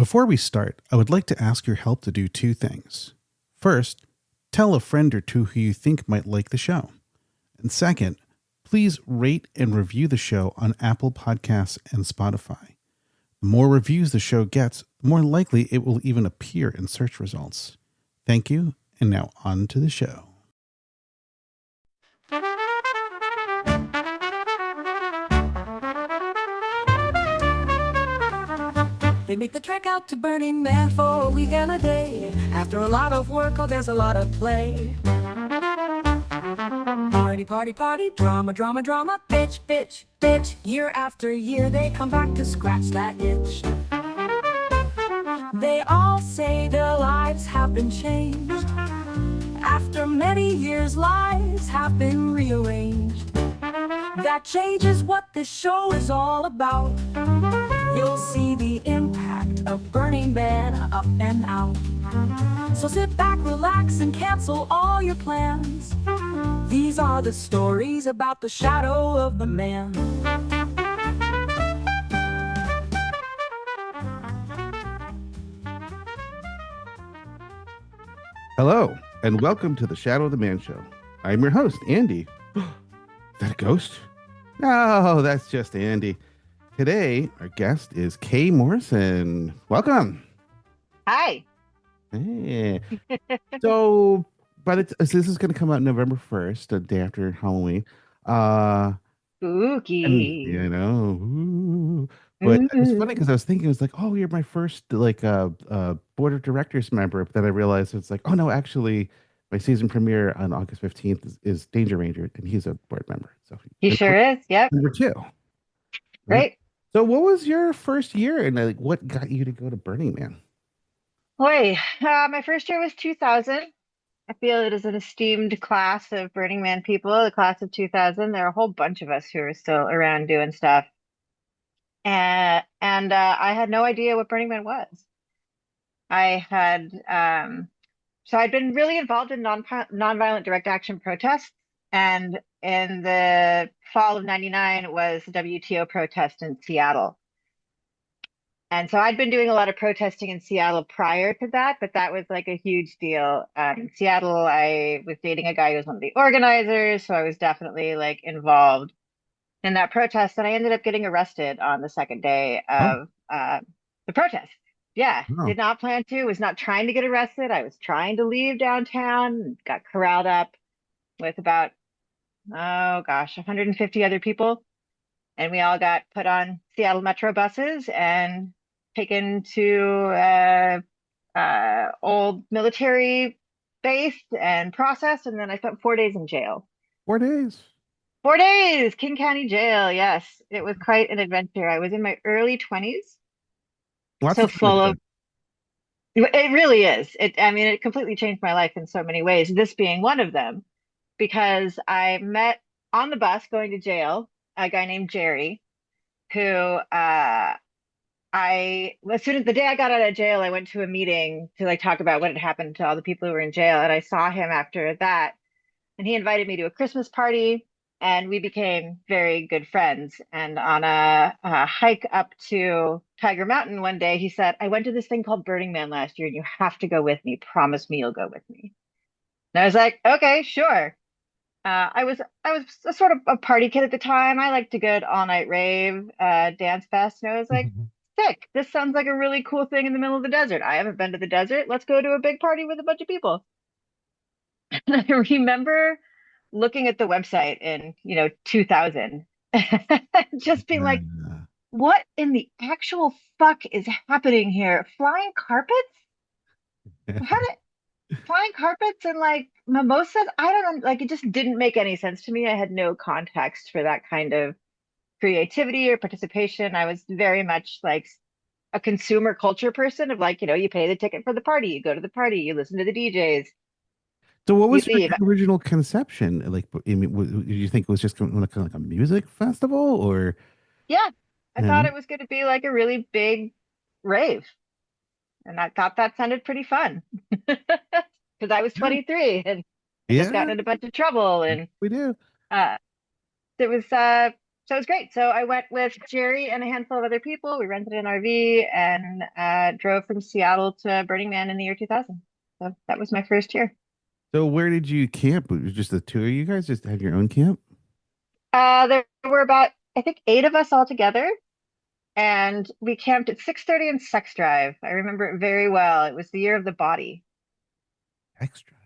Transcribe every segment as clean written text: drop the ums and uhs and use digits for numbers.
Before we start, I would like to ask your help to do two things. First, tell a friend or two who you think might like the show. And second, please rate and review the show on Apple Podcasts and Spotify. The more reviews the show gets, the more likely it will even appear in search results. Thank you, and now on to the show. They make the trek out to Burning Man for a week and a day. After a lot of work, oh, there's a lot of play. Party, party, party, drama, drama, drama, bitch, bitch, bitch. Year after year, they come back to scratch that itch. They all say their lives have been changed. After many years, lives have been rearranged. That change is what this show is all about. You'll see the impact of Burning Man up and out. So sit back, relax, and cancel all your plans. These are the stories about the shadow of the man. Hello, and welcome to the Shadow of the Man Show. I'm your host, Andy. Is that a ghost? No, that's just Andy. Today, our guest is Kay Morrison. Welcome. Hi. Hey. So this is going to come out November 1st, the day after Halloween. Spooky. And, you know, ooh. But it was funny because I was thinking, it was like, oh, you're my first board of directors member. But then I realized it's like, oh no, actually, my season premiere on August 15th is Danger Ranger, and he's a board member. So He sure is. Yep. number two. Great. So what was your first year, and like what got you to go to Burning Man? Boy, my first year was 2000. I feel it is an esteemed class of Burning Man people, the class of 2000. There are a whole bunch of us who are still around doing stuff. And I had no idea what Burning Man was. I had so I'd been really involved in nonviolent direct action protests, and in the fall of '99 was the WTO protest in Seattle. And so I'd been doing a lot of protesting in Seattle prior to that, but that was like a huge deal. In Seattle, I was dating a guy who was one of the organizers, so I was definitely like involved in that protest, and I ended up getting arrested on the second day of the protest. Yeah, did not plan to, was not trying to get arrested. I was trying to leave downtown, got corralled up with about, 150 other people. And we all got put on Seattle Metro buses and taken to old military base and processed. And then I spent 4 days in jail. 4 days. 4 days, King County Jail. Yes, it was quite an adventure. I was in my early 20s. Lots So of full of, it really is. It completely changed my life in so many ways, this being one of them, because I met on the bus going to jail a guy named Jerry, who as soon as the day I got out of jail, I went to a meeting to like talk about what had happened to all the people who were in jail. And I saw him after that, and he invited me to a Christmas party. And we became very good friends. And on a hike up to Tiger Mountain one day, he said, I went to this thing called Burning Man last year, and you have to go with me. Promise me you'll go with me. And I was like, okay, sure. I was a sort of a party kid at the time. I liked a good all-night rave, dance fest. And I was like, sick. This sounds like a really cool thing in the middle of the desert. I haven't been to the desert. Let's go to a big party with a bunch of people. And I remember looking at the website in 2000, just being like, what in the actual fuck is happening here? Flying carpets? Flying carpets and like mimosas? I don't know. Like, it just didn't make any sense to me. I had no context for that kind of creativity or participation. I was very much like a consumer culture person of like, you pay the ticket for the party, you go to the party, you listen to the DJs. So what was your original conception? Like, did you think it was just kind of like a music festival, or? Yeah, I thought it was going to be like a really big rave. And I thought that sounded pretty fun because I was 23 and I just got in a bunch of trouble. And we do. It was So it was great. So I went with Jerry and a handful of other people. We rented an RV and drove from Seattle to Burning Man in the year 2000. So that was my first year. So where did you camp? It was just the two of you guys just have your own camp? There were about, I think, 8 of us all together, and we camped at 6:30 and Sex Drive. I remember it very well. It was the year of the body. Extra.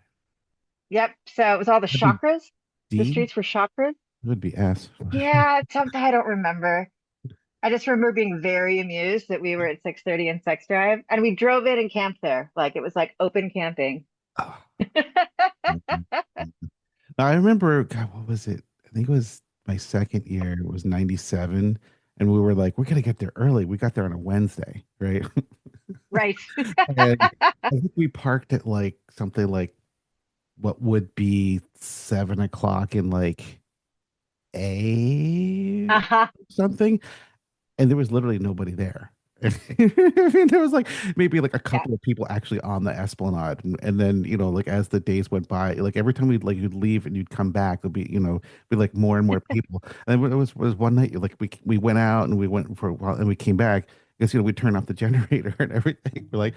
Yep. So it was all the That'd be chakras. The D? streets were chakras. It would be S. Yeah, it's something I don't remember. I just remember being very amused that we were at 6:30 and Sex Drive, and we drove in and camped there. Like it was like open camping. Oh. I remember, God, what was it? I think it was my second year. It was 97. And we were like, we're going to get there early. We got there on a Wednesday, right? Right. And I think we parked at like something like what would be 7 o'clock in like A Uh-huh. something. And there was literally nobody there. I mean, there was like maybe like a Yeah. couple of people actually on the Esplanade, and then like as the days went by, like every time we'd like you'd leave and you'd come back, there'd be like more and more people. And it was one night like we went out and we went for a while and we came back. Because we turned off the generator and everything. We're like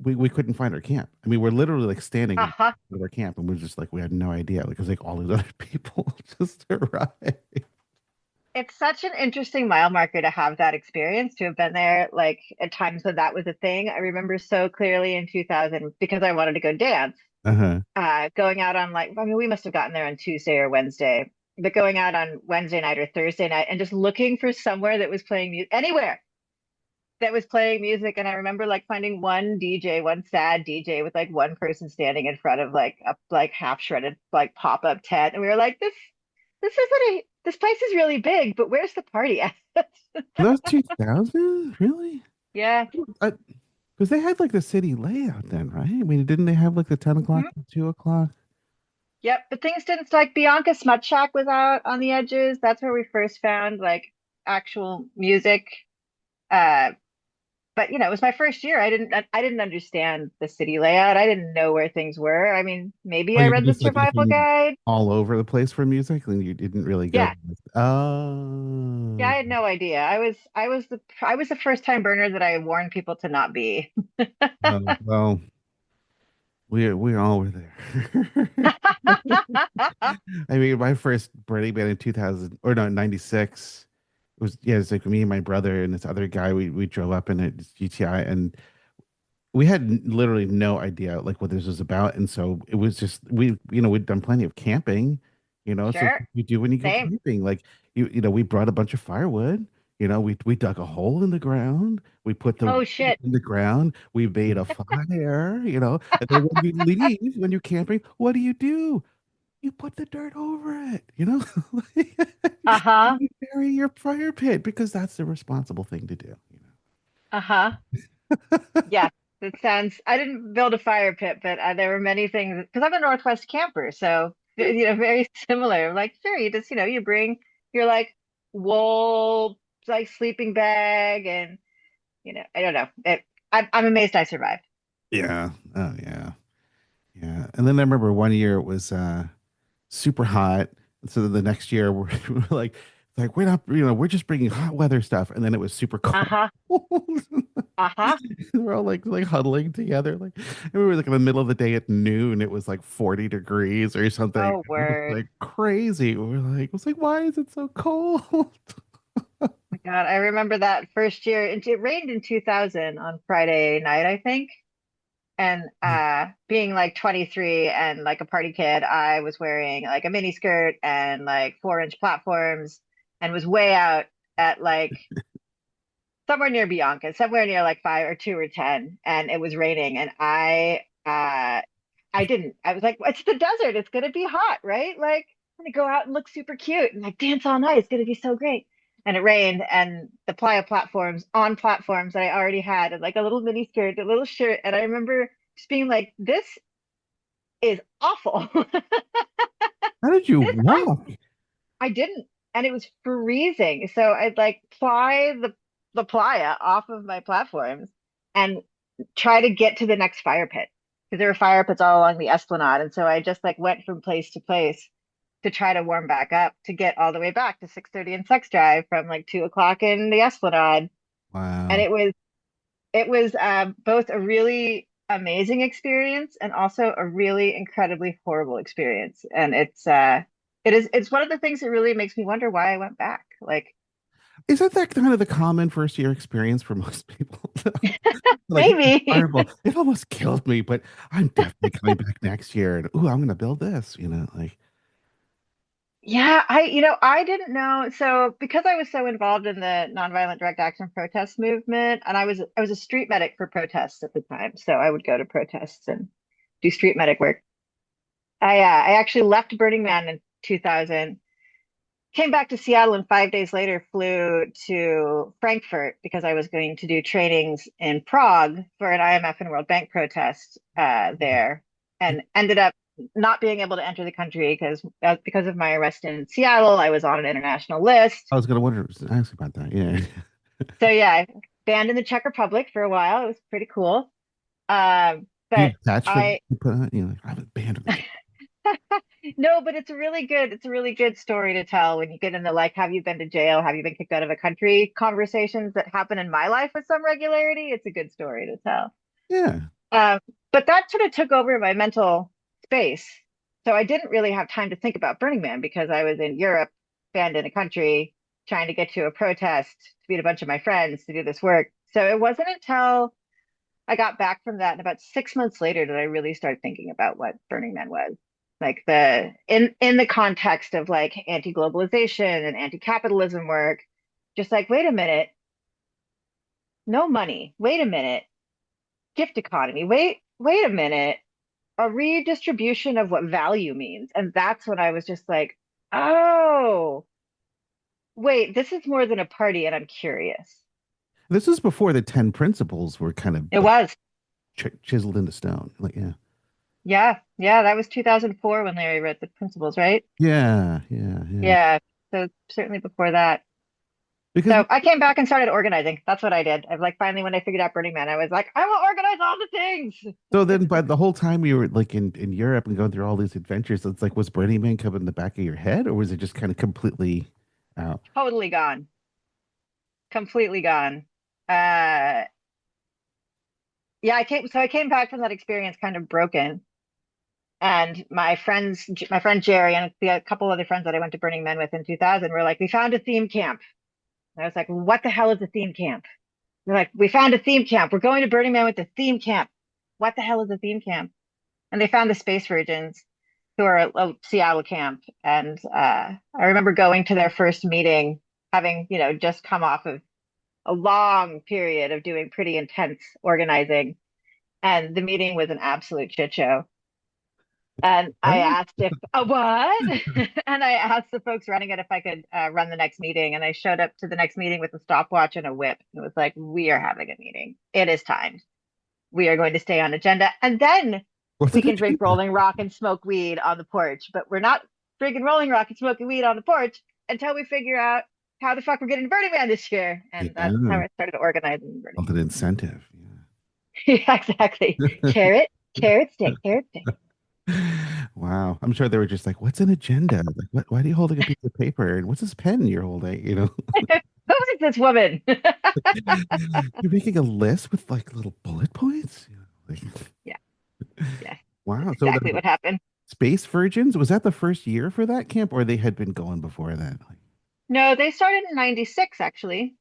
we couldn't find our camp. I mean, we're literally like standing in Uh-huh. our camp, and we're just like we had no idea because like all these other people just arrived. It's such an interesting mile marker to have that experience, to have been there like at times when that was a thing. I remember so clearly in 2000 because I wanted to go dance, Uh-huh. going out on like, I mean, we must have gotten there on Tuesday or Wednesday, but going out on Wednesday night or Thursday night and just looking for somewhere that was playing music, anywhere that was playing music. And I remember like finding one DJ, one sad DJ with like one person standing in front of like a like half shredded like pop-up tent. And we were like, this isn't this place is really big, but where's the party at? That was 2000, really? Yeah. Because they had like the city layout then, right? I mean, didn't they have like the 10 o'clock Mhm. and 2 o'clock? Yep. But things didn't like Bianca Smut Shack was out on the edges. That's where we first found like actual music. Uh, but it was my first year. I didn't understand the city layout. I didn't know where things were. I mean, maybe Oh, I you were read the just like survival looking guide. all over the place for music, and you didn't really go. Yeah. Yeah, Oh, I had no idea. I was the first time burner that I warned people to not be. well, we all were there. I mean, my first Burning Man in 2000 or no 96 was it's like me and my brother and this other guy. We drove up in a GTI and we had literally no idea like what this was about, and so it was just we'd done plenty of camping, so Sure. you do when you go Same. camping, like we brought a bunch of firewood, we dug a hole in the ground, we put the Oh wood shit. in the ground, we made a fire, and then when you leave when you're camping, what do? You put the dirt over it, Uh-huh. you bury your fire pit because that's the responsible thing to do. Uh-huh. Yeah, it sounds. I didn't build a fire pit, but there were many things because I'm a Northwest camper, so very similar. Like, sure, you just you bring your like wool like sleeping bag, and I don't know. I'm amazed I survived. Yeah. Oh yeah. Yeah. And then I remember one year it was super hot. So then the next year we're like we're not, we're just bringing hot weather stuff. And then it was super cold. Uh-huh. Uh-huh. We're all like huddling together. And we were like in the middle of the day at noon. It was like 40 degrees or something. Oh, It was word. like crazy. I was like, why is it so cold? My God, I remember that first year. It rained in 2000 on Friday night, I think. And being like 23 and like a party kid, I was wearing like a mini skirt and like 4-inch platforms and was way out at like somewhere near Bianca, somewhere near like 5 or 2 or 10, and it was raining. And I didn't. I was like, it's the desert. It's gonna be hot, right? Like, I'm gonna go out and look super cute and like dance all night. It's gonna be so great. And it rained, and the playa platforms on platforms that I already had, and like a little mini skirt, a little shirt. And I remember just being like, this is awful. How did you This walk? I didn't, and it was freezing. So I'd like ply the playa off of my platforms and try to get to the next fire pit because there were fire pits all along the Esplanade. And so I just like went from place to place to try to warm back up to get all the way back to 6:30 and Sex Drive from like 2 o'clock in the Esplanade. And Wow. it was both a really amazing experience and also a really incredibly horrible experience. And it's one of the things that really makes me wonder why I went back. Like Isn't that kind of the common first year experience for most people? Like, this is maybe. horrible. It almost killed me, but I'm definitely coming back next year. And ooh, I'm gonna build this, like Yeah, I didn't know. So because I was so involved in the nonviolent direct action protest movement, and I was a street medic for protests at the time, so I would go to protests and do street medic work. I actually left Burning Man in 2000, came back to Seattle, and 5 days later flew to Frankfurt because I was going to do trainings in Prague for an IMF and World Bank protest there, and ended up not being able to enter the country because of my arrest in Seattle. I was on an international list. I was gonna wonder ask about that. Yeah. So yeah, I banned in the Czech Republic for a while. It was pretty cool. Do you But attach for I you put on? Like, I have a band of the no, but it's a really good story to tell when you get into like, have you been to jail? Have you been kicked out of a country? Conversations that happen in my life with some regularity. It's a good story to tell. Yeah. Um, but that sort of took over my mental space. So I didn't really have time to think about Burning Man because I was in Europe, banned in a country, trying to get to a protest to meet a bunch of my friends to do this work. So it wasn't until I got back from that, and about 6 months later, did I really start thinking about what Burning Man was. Like in the context of like anti-globalization and anti-capitalism work, just like, wait a minute, no money. Wait a minute, gift economy. Wait a minute, a redistribution of what value means. And that's when I was just like, oh, wait, this is more than a party, and I'm curious. This is before the 10 principles were kind of It was. chiseled into stone. Like, yeah. Yeah, yeah, that was 2004 when Larry wrote the principles, right? Yeah, yeah, yeah. Yeah, so certainly before that. Because So I came back and started organizing. That's what I did. I've like finally when I figured out Burning Man, I was like, I will organize all the things. so then by the whole time you were like in Europe and going through all these adventures, it's like was Burning Man coming in the back of your head or was it just kind of completely out? Totally gone. Completely gone. Uh yeah, I came back from that experience kind of broken. And my friend Jerry and a couple other friends that I went to Burning Man with in 2000 were like, we found a theme camp. And I was like, what the hell is a theme camp? They're like, we found a theme camp. We're going to Burning Man with the theme camp. What the hell is a theme camp? And they found the Space Virgins, who are a Seattle camp. And I remember going to their first meeting, having, just come off of a long period of doing pretty intense organizing. And the meeting was an absolute shit show. And I What? asked if, what? And I asked the folks running it if I could run the next meeting. And I showed up to the next meeting with a stopwatch and a whip. And it was like, we are having a meeting. It is time. We are going to stay on agenda. And then What's we it can drink agenda? Rolling Rock and smoke weed on the porch. But we're not drinking Rolling Rock and smoking weed on the porch until we figure out how the fuck we're getting to Burning Man this year. And that's how Yeah, I started organizing Burning called an incentive. Man. Yeah, exactly. Carrot, carrot stick, carrot stick. Yeah. Wow. I'm sure they were just like, what's an agenda? Like, why are you holding a piece of paper? And what's this pen you're holding? Who is this woman? You're making a list with like little bullet points? Like, Yeah, yeah, that's wow. So exactly the what happened. Space Virgins, was that the first year for that camp or they had been going before that? Like, No, they started in 96 actually.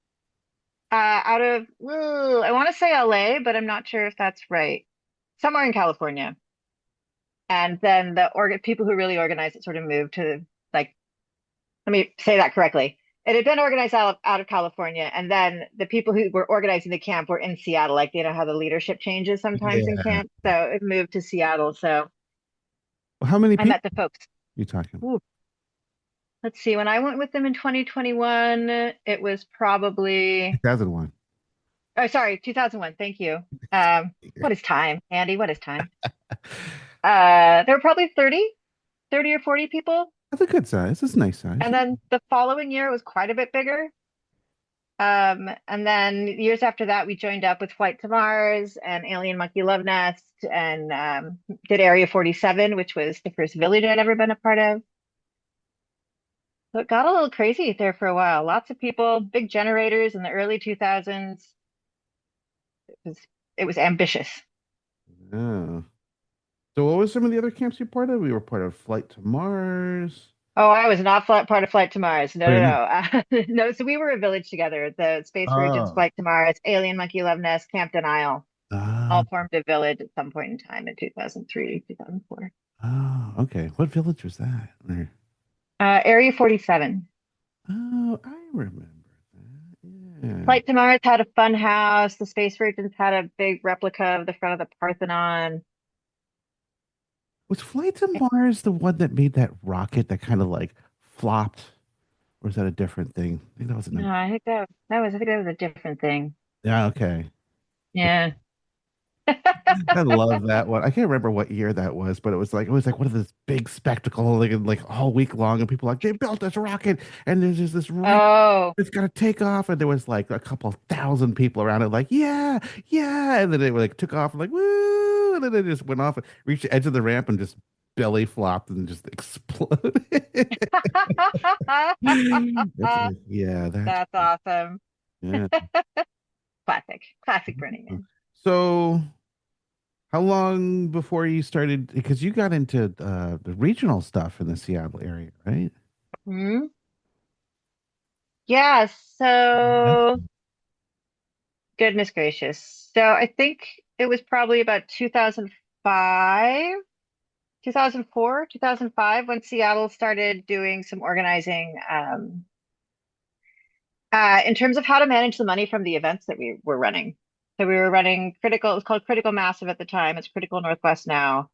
Out of I want to say LA, but I'm not sure if that's right. Somewhere in California. And then the people who really organized it sort of moved to like, let me say that correctly. It had been organized out of California, and then the people who were organizing the camp were in Seattle. Like, how the leadership changes sometimes in yeah. camp. So it moved to Seattle. So Well, how many I people met the folks. are you talking? Ooh, let's see. When I went with them in 2021, it was probably, 2001. oh, sorry, 2001. Thank you. What is time, Andy? What is time? There were probably 30 or 40 people. That's a good size. That's a nice size. And then the following year it was quite a bit bigger. And then years after that, we joined up with Flight to Mars and Alien Monkey Love Nest and did Area 47, which was the first village I'd ever been a part of. So it got a little crazy there for a while. Lots of people, big generators in the early 2000s. It was it was ambitious. Yeah. So what was some of the other camps you part of? We were part of Flight to Mars. Oh, I was not part of Flight to Mars. No, Oh, no, you're not. no. No, so we were a village together. The Space Regions, Oh. Flight to Mars, Alien Monkey Love Nest, Camp Denial, Ah. all formed a village at some point in time in 2003, 2004. Oh, okay. What village was that? Area 47. Oh, I remember that. Yeah. Flight to Mars had a fun house. The Space Regions had a big replica of the front of the Parthenon. Was Flight to Mars the one that made that rocket that kind of like flopped? Or is that a different thing? I think that was No, another. I think that was a different thing. Yeah, okay. Yeah. I love that one. I can't remember what year that was, but it was like one of this big spectacle, like all week long, and people are like, they built this rocket, and there's just this ring Oh. it's gonna take off, and there was like a couple thousand people around it, like, yeah, yeah, and then it like took off and like woo, and then it just went off and reached the edge of the ramp and just belly flopped and just exploded. It's like, yeah, that's That's awesome. yeah. Classic Burning Man. So how long before you started? Because you got into the regional stuff in the Seattle area, right? Hmm. Yeah, That's so goodness gracious. So I think it was probably about 2005, 2004, 2005 when Seattle started doing some organizing in terms of how to manage the money from the events that we were running. So we were running Critical, it was called Critical Massive at the time. It's Critical Northwest now.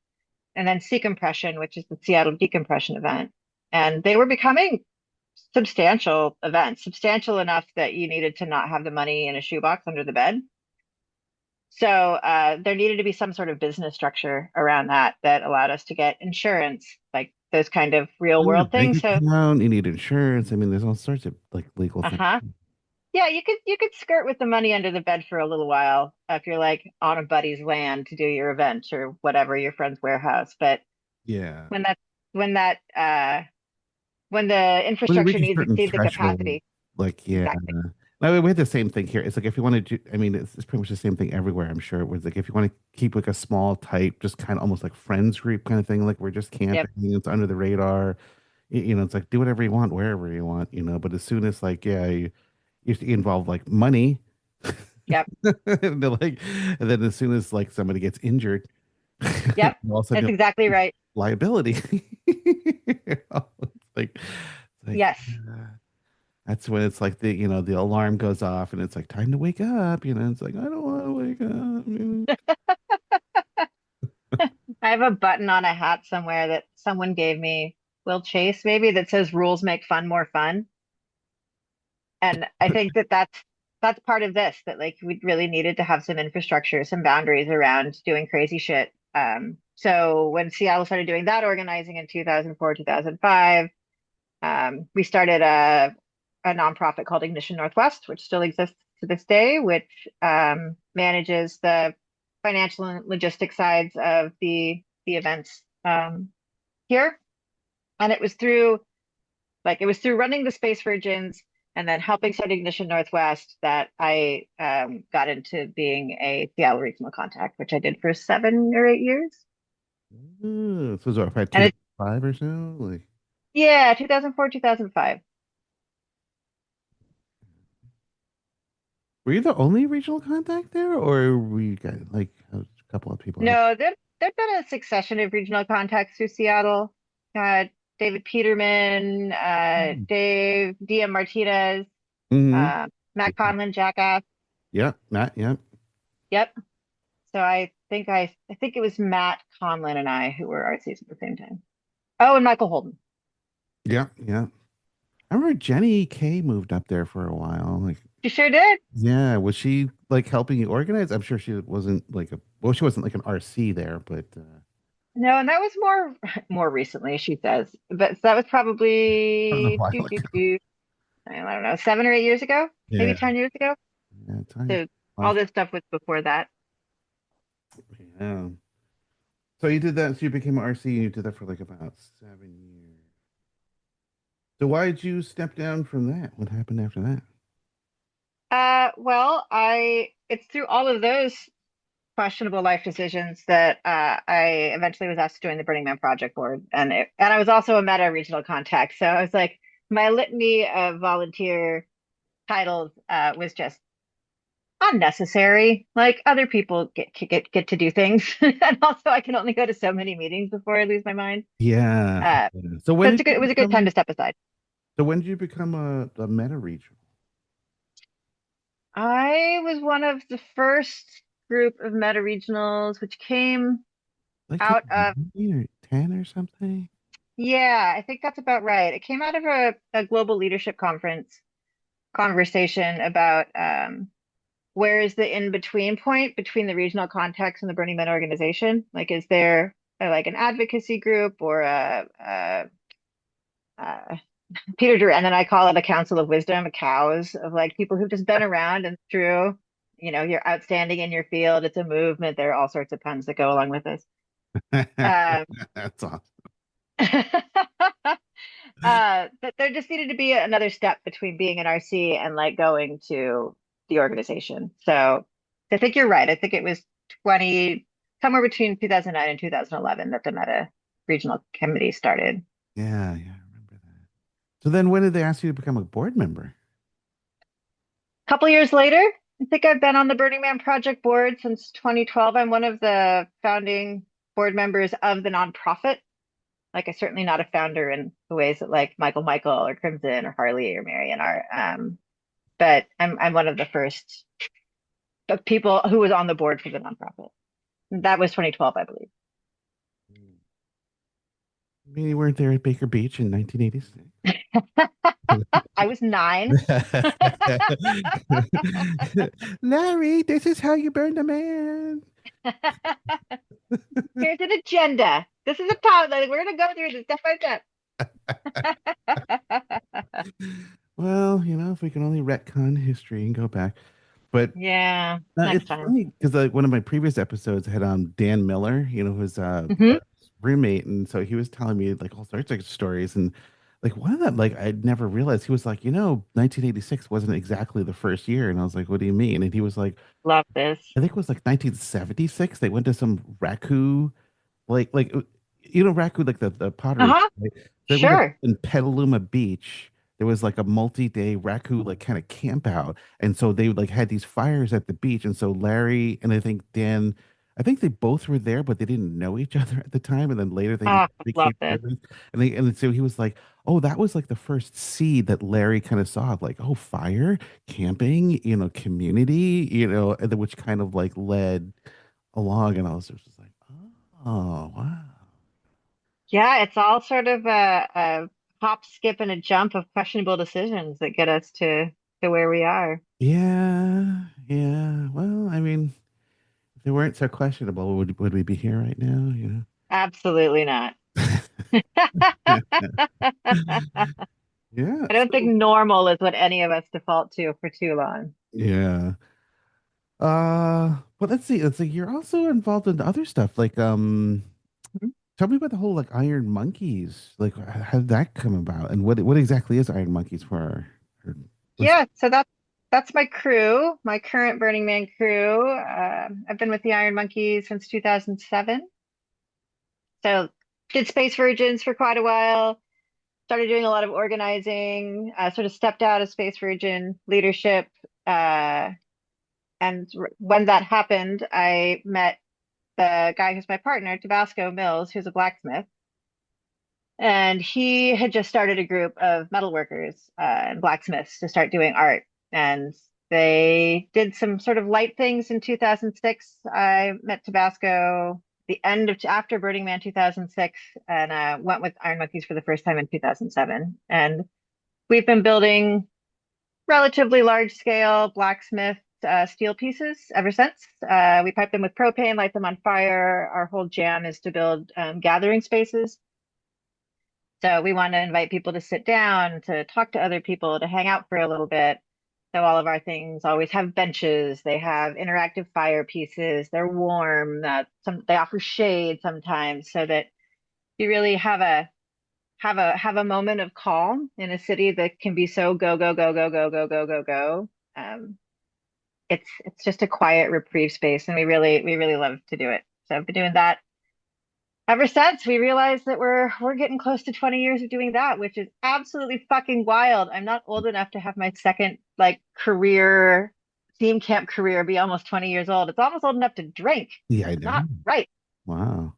And then Decompression, which is the Seattle decompression event. And they were becoming substantial events, substantial enough that you needed to not have the money in a shoebox under the bed. So there needed to be some sort of business structure around that allowed us to get insurance, like those kind of real you need a world bank things. So, account, you need insurance. I mean, there's all sorts of like legal things. uh-huh. Yeah, you could skirt with the money under the bed for a little while if you're like on a buddy's land to do your event or whatever, your friend's warehouse. But Yeah. when that when that when the When it infrastructure reaches a needs to certain exceed the threshold, capacity, like, yeah. exactly. I mean, we had the same thing here. It's like if you want to do, I mean, it's pretty much the same thing everywhere, I'm sure. It was like if you want to keep like a small, tight, just kind of almost like friends group kind of thing, like we're just Yep, camping, it's under the radar. It's like do whatever you want, wherever you want, But as soon as like, yeah, you involve like money, yep, and they're like, and then as soon as like somebody gets injured, yep. all of a sudden That's you're exactly right. liability. It's like Yes. that's when it's like the alarm goes off and it's like time to wake up. It's like I don't want to wake up. I have a button on a hat somewhere that someone gave me, Will Chase maybe, that says rules make fun more fun. And I think that's part of this, that like we really needed to have some infrastructure, some boundaries around doing crazy shit. So when Seattle started doing that organizing in 2004, 2005, we started a nonprofit called Ignition Northwest, which still exists to this day, which manages the financial and logistic sides of the events here. And it was through running the Space Virgins and then helping start Ignition Northwest that I got into being a Seattle regional contact, which I did for 7 or 8 years. So it's what, probably And it, 2005 or so. Like, yeah, 2004, 2005. were you the only regional contact there, or we got like a couple of people help? No, there've been a succession of regional contacts through Seattle. Uh, David Peterman, Dave, DM Martinez, Mm-hmm. Matt Conlon, Jackass. Yeah, Matt. Yeah, Yep. So I think it was Matt Conlon and I who were RCs at the same time. Oh, and Michael Holden. yeah, yeah. I remember Jenny Kay moved up there for a while. Like, You sure did. yeah, was she like helping you organize? I'm sure she wasn't like she wasn't like an RC there, but No, and that was more recently, she says. But so that was that was a probably while ago. I don't know, 7 or 8 years ago, maybe Yeah, 10 years ago. yeah, time So all flies. this stuff was before that. Yeah. So you did that. So you became an RC, and you did that for like about 7 years. So why did you step down from that? What happened after that? Well, it's through all of those questionable life decisions that I eventually was asked to join the Burning Man Project Board, and I was also a meta regional contact. So I was like, my litany of volunteer titles was just unnecessary. Like other people get to do things, and also I can only go to so many meetings before I lose my mind. Yeah. Uh, Yeah. So so when did you it was a good time to become step aside. so when did you become a meta regional? I was one of the first group of meta regionals, which came Like out of 2009 or 10 or something? yeah, I think that's about right. It came out of a global leadership conference conversation about where is the in-between point between the regional context and the Burning Man organization? Like, is there like an advocacy group or a Peter Dur and then I call it a council of wisdom, a cows of like people who've just been around and through, you're outstanding in your field. It's a movement. There are all sorts of puns that go along with this. Um, That's awesome. but there just needed to be another step between being an RC and like going to the organization. So I think you're right. I think it was 20, somewhere between 2009 and 2011 that the Meta Regional Committee started. Yeah, yeah, I remember that. So then when did they ask you to become a board member? A couple years later, I think I've been on the Burning Man Project board since 2012. I'm one of the founding board members of the nonprofit. Like, I'm certainly not a founder in the ways that like Michael or Crimson or Harley or Marion are. But I'm one of the first people who was on the board for the nonprofit. That was 2012, I believe. I mean, you weren't there at Baker Beach in 1986. I was 9. Larry, this is how you burn a man. Here's an agenda. This is a town. Like, we're gonna go through this step by step. Well, if we can only retcon history and go back. But Yeah, next it's time. funny because one of my previous episodes had Dan Miller, who's Hmm. roommate, and so he was telling me like all sorts of stories, and like one of them, like I'd never realized he was like, 1986 wasn't exactly the first year, and I was like, what do you mean? And he was like, Love this. I think it was like 1976. They went to some Raku like Raku, like the pottery, Uh-huh. right? They went up Sure. in Petaluma Beach. There was like a multi-day Raku like kind of camp out, and so they like had these fires at the beach, and so Larry and I think Dan, I think they both were there, but they didn't know each other at the time, and then later they Oh, love became this. friends, and so he was like, oh, that was like the first seed that Larry kind of saw of like, oh, fire, camping, community, and which kind of like led along, and I was just like, oh, wow. Yeah, it's all sort of a hop, skip, and a jump of questionable decisions that get us to where we are. Yeah, yeah. Well, I mean, if they weren't so questionable, would we be here right now? Absolutely not. Yeah. I Yeah. don't think So, normal is what any of us default to for too long. yeah. But let's see. Let's see. You're also involved in other stuff. Like, Mhm. tell me about the whole like Iron Monkeys. Like, how did that come about? And what exactly is Iron Monkeys for? Or what's Yeah, so that's my crew, my current Burning Man crew. I've been with the Iron Monkeys since 2007. So did Space Virgins for quite a while. Started doing a lot of organizing. Sort of stepped out of Space Virgin leadership. Uh, when that happened, I met the guy who's my partner, Tabasco Mills, who's a blacksmith. And he had just started a group of metalworkers and blacksmiths to start doing art. And they did some sort of light things in 2006. I met Tabasco the end of after Burning Man 2006 and went with Iron Monkeys for the first time in 2007. And we've been building relatively large scale blacksmith steel pieces ever since. We pipe them with propane, light them on fire. Our whole jam is to build gathering spaces. So we want to invite people to sit down, to talk to other people, to hang out for a little bit. So all of our things always have benches. They have interactive fire pieces. They're warm. They offer shade sometimes, so that you really have have a moment of calm in a city that can be so go go go go go go go go go. Um, it's just a quiet reprieve space, and we really love to do it. So I've been doing that ever since we realized that we're getting close to 20 years of doing that, which is absolutely fucking wild. I'm not old enough to have my second like career theme camp career be almost 20 years old. It's almost old enough to drink. Yeah, I It's know. not right. Wow.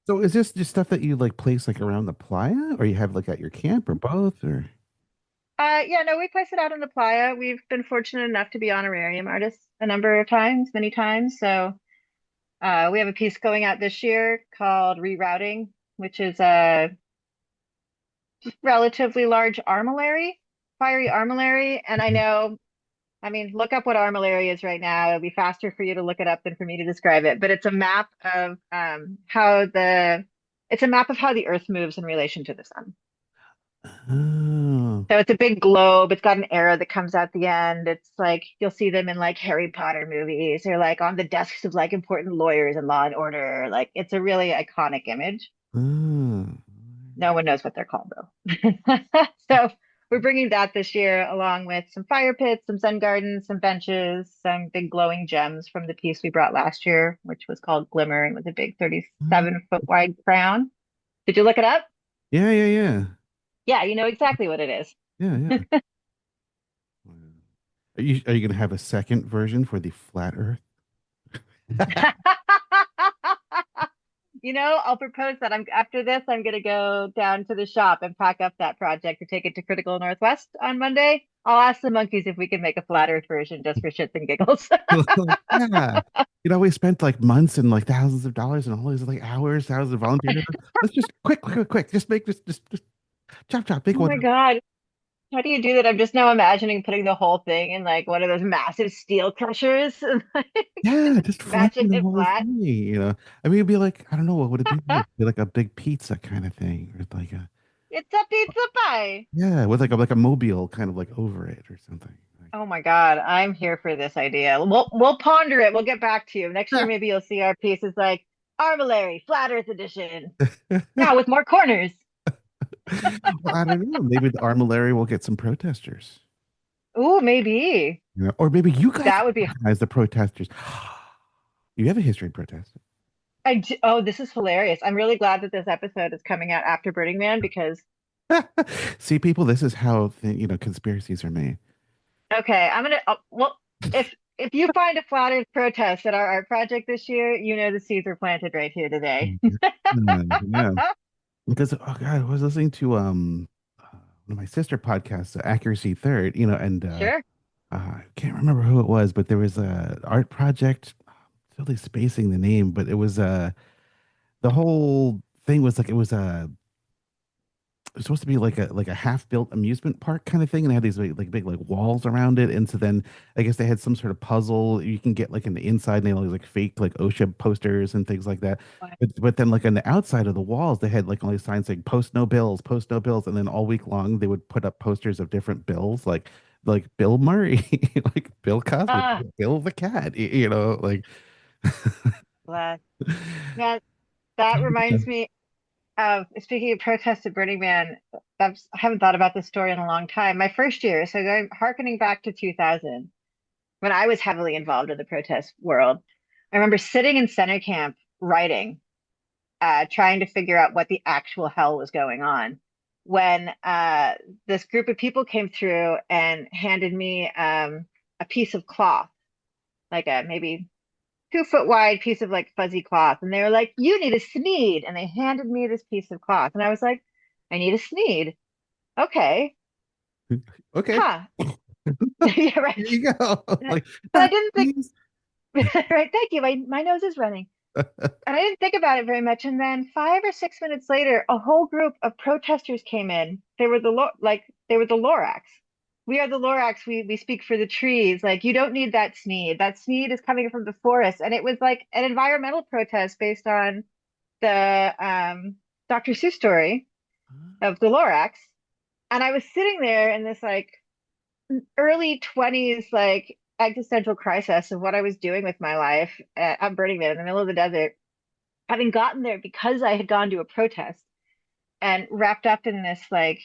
So is this just stuff that you like place like around the playa, or you have like at your camp, or both, or? Yeah, no, we place it out in the playa. We've been fortunate enough to be honorarium artists a number of times, many times. So we have a piece going out this year called Rerouting, which is a relatively large armillary, fiery armillary. And I know, I mean, look up what armillary is right now. It'll be faster for you to look it up than for me to describe it. But it's a map of it's a map of how the Earth moves in relation to the sun. Oh. So it's a big globe. It's got an arrow that comes out the end. It's like you'll see them in like Harry Potter movies or like on the desks of like important lawyers in Law and Order. Like it's a really iconic image. Oh. No one knows what they're called though. So we're bringing that this year along with some fire pits, some sun gardens, some benches, some big glowing gems from the piece we brought last year, which was called Glimmer and was a big 37-foot wide crown. Did you look it up? Yeah, yeah, yeah. Yeah, you know exactly what it is. Yeah, yeah. Wow. Are you gonna have a second version for the flat Earth? You know, I'll propose that I'm after this, I'm gonna go down to the shop and pack up that project to take it to Critical Northwest on Monday. I'll ask the monkeys if we can make a flat Earth version just for shits and giggles. Yeah. We spent like months and like thousands of dollars and all these like hours, thousands of volunteers. Let's just quick, quick, quick, quick. Just make this, just chop, chop, make Oh one. my God. How do you do that? I'm just now imagining putting the whole thing in like one of those massive steel crushers and like Yeah, just matching flatten the it whole flat. thing. I mean, it'd be like, I don't know, what would it be like? Be like a big pizza kind of thing, or like a, It's a pizza pie. yeah, with like a mobile kind of like over it or something. Oh my God, I'm here for this idea. We'll ponder it. We'll get back to you. Next year Like, maybe you'll see our pieces like Armillary, Flat Earth Edition. Now with more corners. well, I don't know. Maybe the armillary will get some protesters. Ooh, maybe. Or maybe you guys That would be organize the protesters. You have a history of protesting. oh, this is hilarious. I'm really glad that this episode is coming out after Burning Man because See, people, this is how conspiracies are made. okay, I'm gonna well if you find a flat Earth protest at our art project this year, you know the seeds were planted right here today. Yeah, yeah. Because oh God, I was listening to one of my sister podcasts, Accuracy Third, and Sure. I can't remember who it was, but there was a art project. Totally spacing the name, but it was the whole thing was like it was supposed to be like a half-built amusement park kind of thing, and it had these like big like walls around it. And so then I guess they had some sort of puzzle you can get like in the inside, and they had all these like fake like OSHA posters and things like that. But then like on the outside of the walls, they had like all these signs saying post no bills, and then all week long they would put up posters of different bills, like Bill Murray, like Bill Cosby, Ah, Bill the cat, like. glad. Yeah, that reminds me of speaking of protests at Burning Man. I haven't thought about this story in a long time. My first year, so going harkening back to 2000, when I was heavily involved in the protest world, I remember sitting in center camp writing, trying to figure out what the actual hell was going on. When this group of people came through and handed me a piece of cloth, like a maybe 2 foot wide piece of like fuzzy cloth. And they were like, "You need a sneed." And they handed me this piece of cloth. And I was like, "I need a sneed." Okay. Okay, Huh. Yeah, right. here you go. But Like, I ah, didn't think, please. right. Thank you. My nose is running. And I didn't think about it very much. And then 5 or 6 minutes later, a whole group of protesters came in. They were the Lorax. We are the Lorax. We speak for the trees. Like you don't need that sneed. That sneed is coming from the forest. And it was like an environmental protest based on the Dr. Seuss story of the Lorax. And I was sitting there in this like early 20s like existential crisis of what I was doing with my life at Burning Man in the middle of the desert, having gotten there because I had gone to a protest. and wrapped up in this like,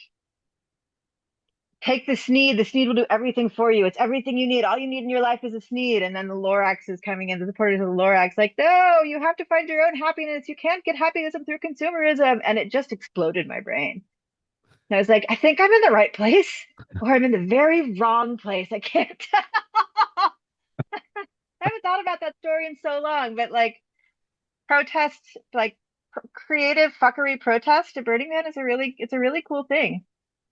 take the Sneed will do everything for you. It's everything you need. All you need in your life is a Sneed. And then the Lorax is coming in, the supporters of the Lorax, like, no, you have to find your own happiness. You can't get happiness through consumerism. And it just exploded my brain. And I was like, I think I'm in the right place, or I'm in the very wrong place. I can't tell. I haven't thought about that story in so long, but like protests, like creative fuckery protest to Burning Man is it's a really cool thing.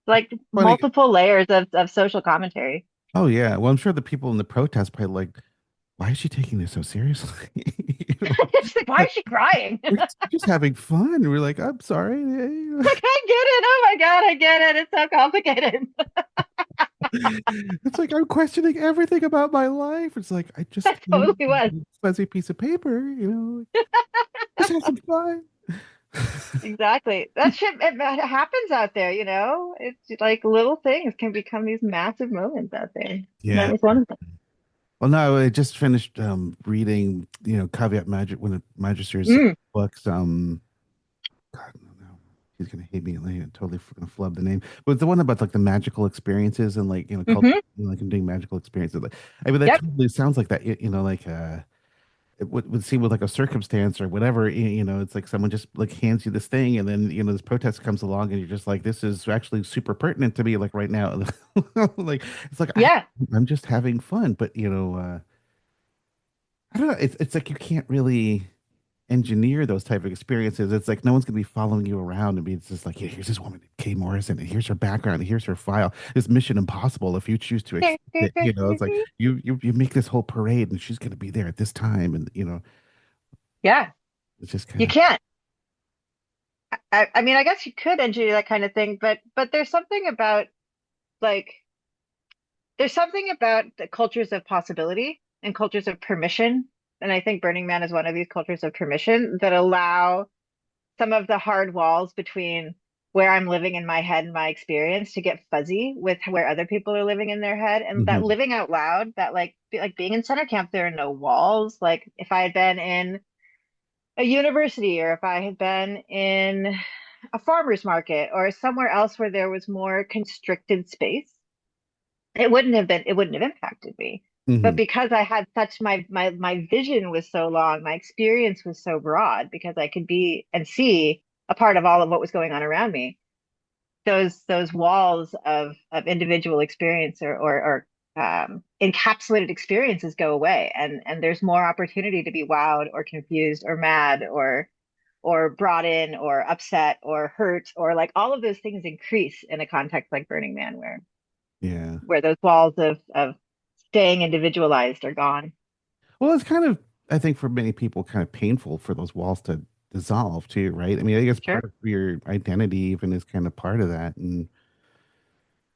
Like Funny. multiple layers of social commentary. Oh yeah. Well, I'm sure the people in the protest probably like, why is she taking this so seriously? You know, It's like, why is she crying? we're just having fun. We're like, I'm sorry. Like, I get it. Oh my God, I get it. It's so complicated. It's like I'm questioning everything about my life. It's like I just That need totally was. a fuzzy piece of paper, just have some fun. Exactly. That shit it happens out there, you know? It's like little things can become these massive moments out there. And that Yeah. was one of them. Well, no, I just finished reading, Caveat Magic when the Magister's Mm, books. God, no, he's gonna hate me. Like, totally gonna flub the name. But the one about like the magical experiences and like called hmm. like I'm doing magical experiences. Like, I mean, that Yep. totally sounds like that. Like it would seem with like a circumstance or whatever. It's like someone just like hands you this thing, and then this protest comes along, and you're just like, this is actually super pertinent to me, like right now. Like it's like Yeah. I'm just having fun, but I don't know. It's like you can't really engineer those type of experiences. It's like no one's gonna be following you around and be just like, yeah, here's this woman, Kay Morrison, and here's her background, and here's her file. It's Mission Impossible if you choose to accept it. It's like you make this whole parade, and she's gonna be there at this time, and Yeah. it's just kind You of. can't. I mean, I guess you could engineer that kind of thing, but like there's something about the cultures of possibility and cultures of permission. And I think Burning Man is one of these cultures of permission that allow some of the hard walls between where I'm living in my head and my experience to get fuzzy with where other people are living in their head. And that Mhm. living out loud, that like being in center camp, there are no walls. Like if I had been in a university or if I had been in a farmer's market or somewhere else where there was more constricted space, it wouldn't have impacted me. But Mhm. because I had such my vision was so long, my experience was so broad because I could be and see a part of all of what was going on around me. Those walls of individual experience or encapsulated experiences go away, and there's more opportunity to be wowed or confused or mad or brought in or upset or hurt or like all of those things increase in a context like Burning Man Yeah. where those walls of staying individualized are gone. Well, it's kind of, I think for many people, kind of painful for those walls to dissolve too, right? I mean, I guess Sure. part of your identity even is kind of part of that. And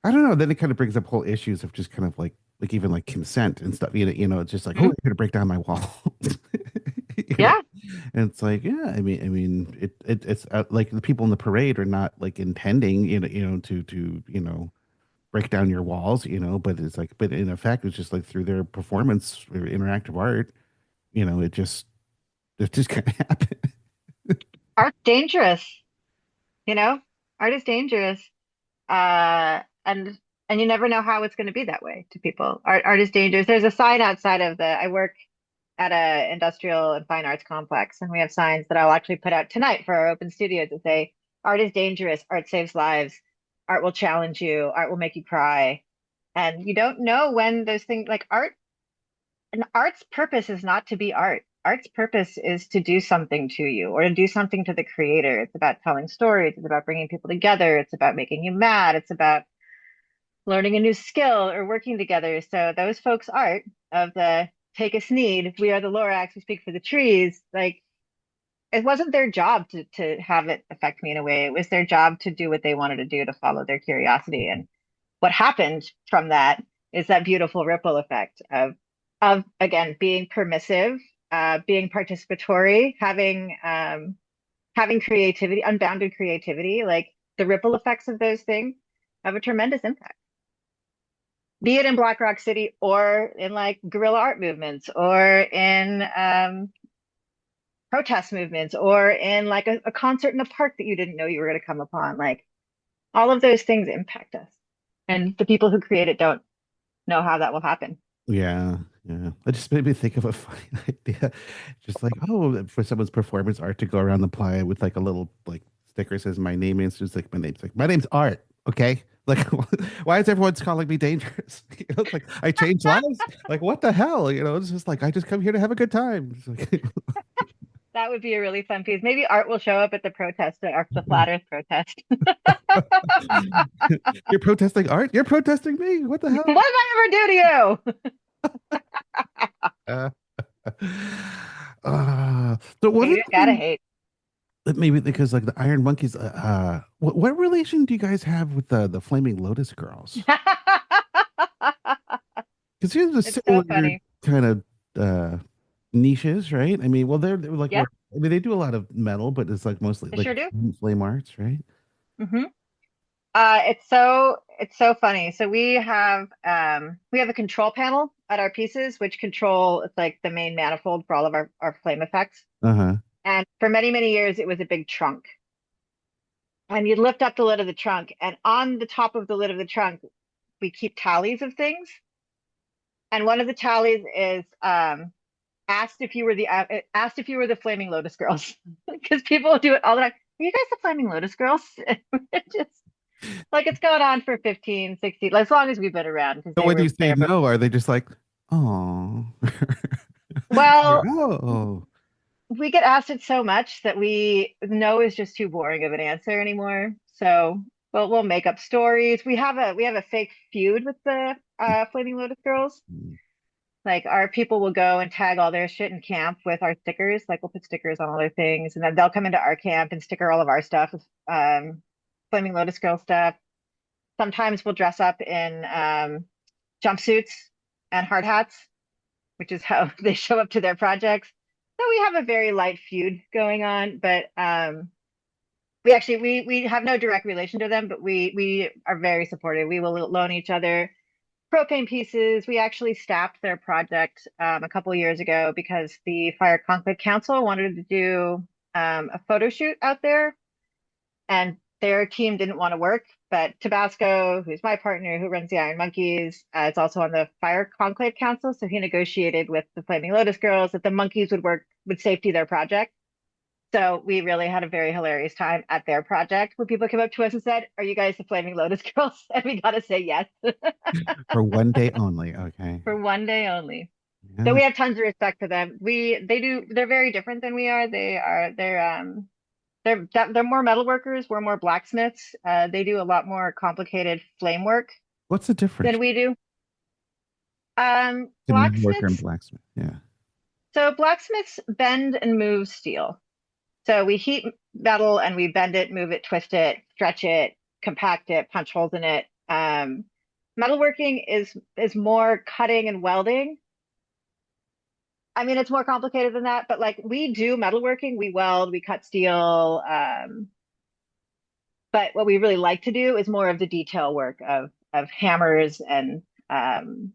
I don't know, then it kind of brings up whole issues of just kind of like even like consent and stuff. It's just like, oh, Mhm. I'm gonna break down my wall. you know? Yeah. And it's like, yeah, I mean, it's like the people in the parade are not like intending, to break down your walls, but it's like, but in effect, it's just like through their performance or interactive art, it just kind of happened. Art's dangerous, you know? Art is dangerous. And you never know how it's going to be that way to people. Art is dangerous. There's a sign outside of the I work at a industrial and fine arts complex, and we have signs that I'll actually put out tonight for our open studio that say, art is dangerous, art saves lives, art will challenge you, art will make you cry. And you don't know when those things like art and art's purpose is not to be art. Art's purpose is to do something to you or to do something to the creator. It's about telling stories. It's about bringing people together. It's about making you mad. It's about learning a new skill or working together. So those folks' art of the take a sneed, we are the Lorax, we speak for the trees, like it wasn't their job to have it affect me in a way. It was their job to do what they wanted to do to follow their curiosity. And what happened from that is that beautiful ripple effect of again being permissive, being participatory, having creativity, unbounded creativity, like the ripple effects of those things have a tremendous impact. Be it in Black Rock City or in like guerrilla art movements or in protest movements or in like a concert in a park that you didn't know you were going to come upon. Like all of those things impact us. And the people who create it don't know how that will happen. Yeah, yeah. It just made me think of a funny idea. Just like, oh, for someone's performance art to go around the playa with like a little like sticker says my name is just like my name's Art. Okay. Like, why is everyone's calling me dangerous? It's like I change lives. Like, what the hell? It's just like I just come here to have a good time. It's like, That would be a really fun piece. Maybe Art will show up at the protest, or the Flat Earth protest. you're protesting art? You're protesting me? What the What did hell? I ever do to you? Uh, so what You is just gotta hate. maybe because like the Iron Monkeys, what relation do you guys have with the Flaming Lotus Girls? Because here's a It's so similar funny. kind of uh niches, right? I mean, well, they're like Yeah, more. I mean, they do a lot of metal, but it's like mostly they like sure do. flame arts, right? Hmm. It's so funny. So we have a control panel at our pieces, which control it's like the main manifold for all of our flame effects. Uh-huh. And for many, many years, it was a big trunk. And you'd lift up the lid of the trunk, and on the top of the lid of the trunk, we keep tallies of things. And one of the tallies is asked if you were the Flaming Lotus Girls, because people do it all the time. Are you guys the Flaming Lotus Girls? It just like it's going on for 15, 16, as long as we've been around, because So they when you were say there. But no, are they just like, oh, well, oh, we get asked it so much that we no is just too boring of an answer anymore. So we'll make up stories. We have a fake feud with the Flaming Lotus Girls. Like our people will go and tag all their shit in camp with our stickers. Like we'll put stickers on all their things, and then they'll come into our camp and sticker all of our stuff with Flaming Lotus Girl stuff. Sometimes we'll dress up in jumpsuits and hard hats, which is how they show up to their projects. So we have a very light feud going on, but we have no direct relation to them, but we are very supportive. We will loan each other propane pieces. We actually staffed their project a couple of years ago because the Fire Conclave Council wanted to do a photo shoot out there, and their team didn't want to work. But Tabasco, who's my partner, who runs the Iron Monkeys, is also on the Fire Conclave Council. So he negotiated with the Flaming Lotus Girls that the monkeys would safety their project. So we really had a very hilarious time at their project where people came up to us and said, "Are you guys the Flaming Lotus Girls?" And we got to say yes for one day only. Okay. for one day only. So Yeah. we have tons of respect for them. They're very different than we are. They're more metal workers. We're more blacksmiths. They do a lot more complicated flame work What's the difference than we do. between metalworker and Blacksmiths. blacksmith? Yeah. So blacksmiths bend and move steel. So we heat metal and we bend it, move it, twist it, stretch it, compact it, punch holes in it. Metalworking is more cutting and welding. I mean, it's more complicated than that, but like we do metalworking, we weld, we cut steel. But what we really like to do is more of the detail work of hammers and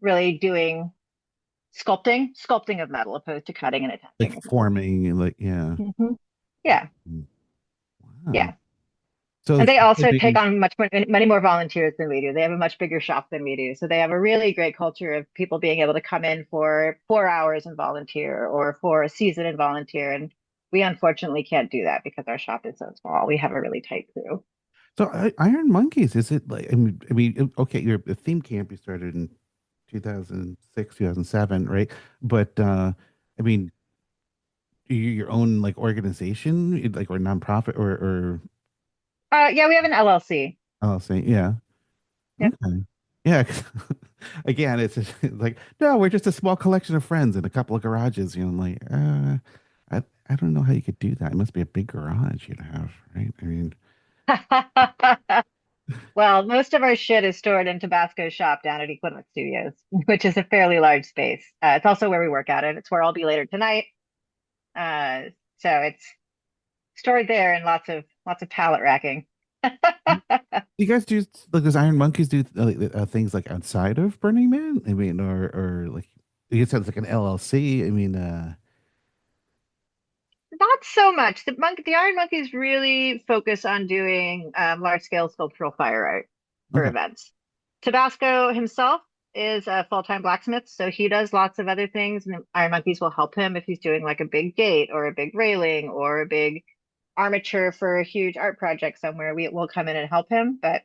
really doing sculpting of metal opposed to cutting and Like attaching of metal. forming and like, yeah. Hmm. Yeah, Wow. yeah. So And it's they also take maybe on many more volunteers than we do. They have a much bigger shop than we do. So they have a really great culture of people being able to come in for 4 hours and volunteer or for a season and volunteer. And we unfortunately can't do that because our shop is so small. We have a really tight crew. so Iron Monkeys, is it like, okay, your the theme camp you started in 2006, 2007, right? But I mean, you your own like organization, like or nonprofit or Yeah, we have an LLC. I'll say, yeah. Yep. Okay. Yeah. Again, it's like, no, we're just a small collection of friends in a couple of garages. I'm like, I don't know how you could do that. It must be a big garage you'd have, right? I mean, Well, most of our shit is stored in Tabasco's shop down at Equinox Studios, which is a fairly large space. It's also where we work out of. It's where I'll be later tonight. Uh, so it's stored there and lots of pallet racking. you guys do like does Iron Monkeys do things like outside of Burning Man? I mean, or like you said it's like an LLC. I mean, Not Not so much. The Iron Monkeys really focus on doing large-scale sculptural fire art for Okay. events. Tabasco himself is a full-time blacksmith, so he does lots of other things, and the Iron Monkeys will help him if he's doing like a big gate or a big railing or a big armature for a huge art project somewhere. We will come in and help him, but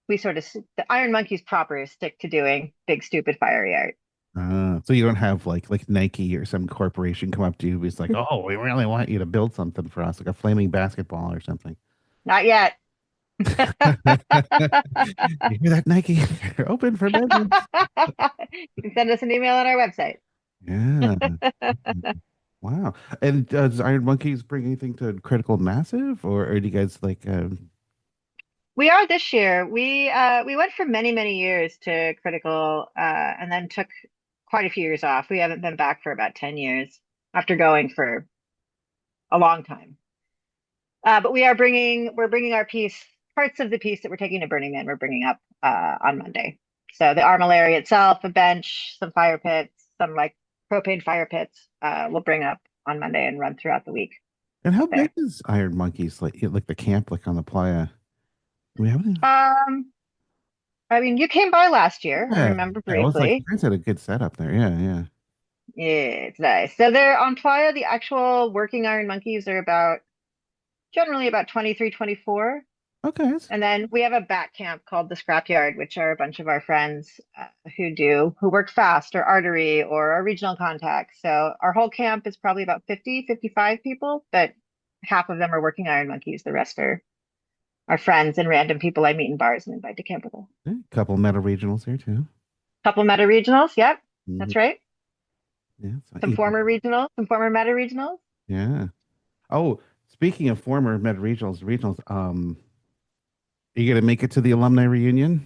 we sort of the Iron Monkeys proper stick to doing big, stupid, fiery art. So you don't have like Nike or some corporation come up to you. It's like, oh, we really want you to build something for us, like a flaming basketball or something. Not yet. You hear that, Nike? You're open for business. You can send us an email on our website. Yeah. Wow. And does Iron Monkeys bring anything to Critical Massive, or do you guys like? We are this year. We went for many, many years to Critical, and then took quite a few years off. We haven't been back for about 10 years after going for a long time. But we're bringing our piece, parts of the piece that we're taking to Burning Man, we're bringing up on Monday. So the armillary itself, a bench, some fire pits, some like propane fire pits, we'll bring up on Monday and run throughout the week And how up big there. is Iron Monkeys? Like the camp, like on the playa? Do we have any? Um, I mean, you came by last year, I Yeah. remember Yeah, it was like you briefly. guys had a good setup there. Yeah, yeah. Yeah, it's nice. So they're on Playa, the actual working Iron Monkeys are about generally about 23, 24. Okay. And then we have a back camp called the Scrapyard, which are a bunch of our friends who work fast or artery or our regional contacts. So our whole camp is probably about 50, 55 people, but half of them are working Iron Monkeys. The rest are our friends and random people I meet in bars and invite to camp with us. A couple meta regionals here too. Couple meta regionals. Yep, Mhm. that's right. Yeah. Some former regionals, some former meta regionals. Yeah. Oh, speaking of former meta regionals, are you gonna make it to the alumni reunion?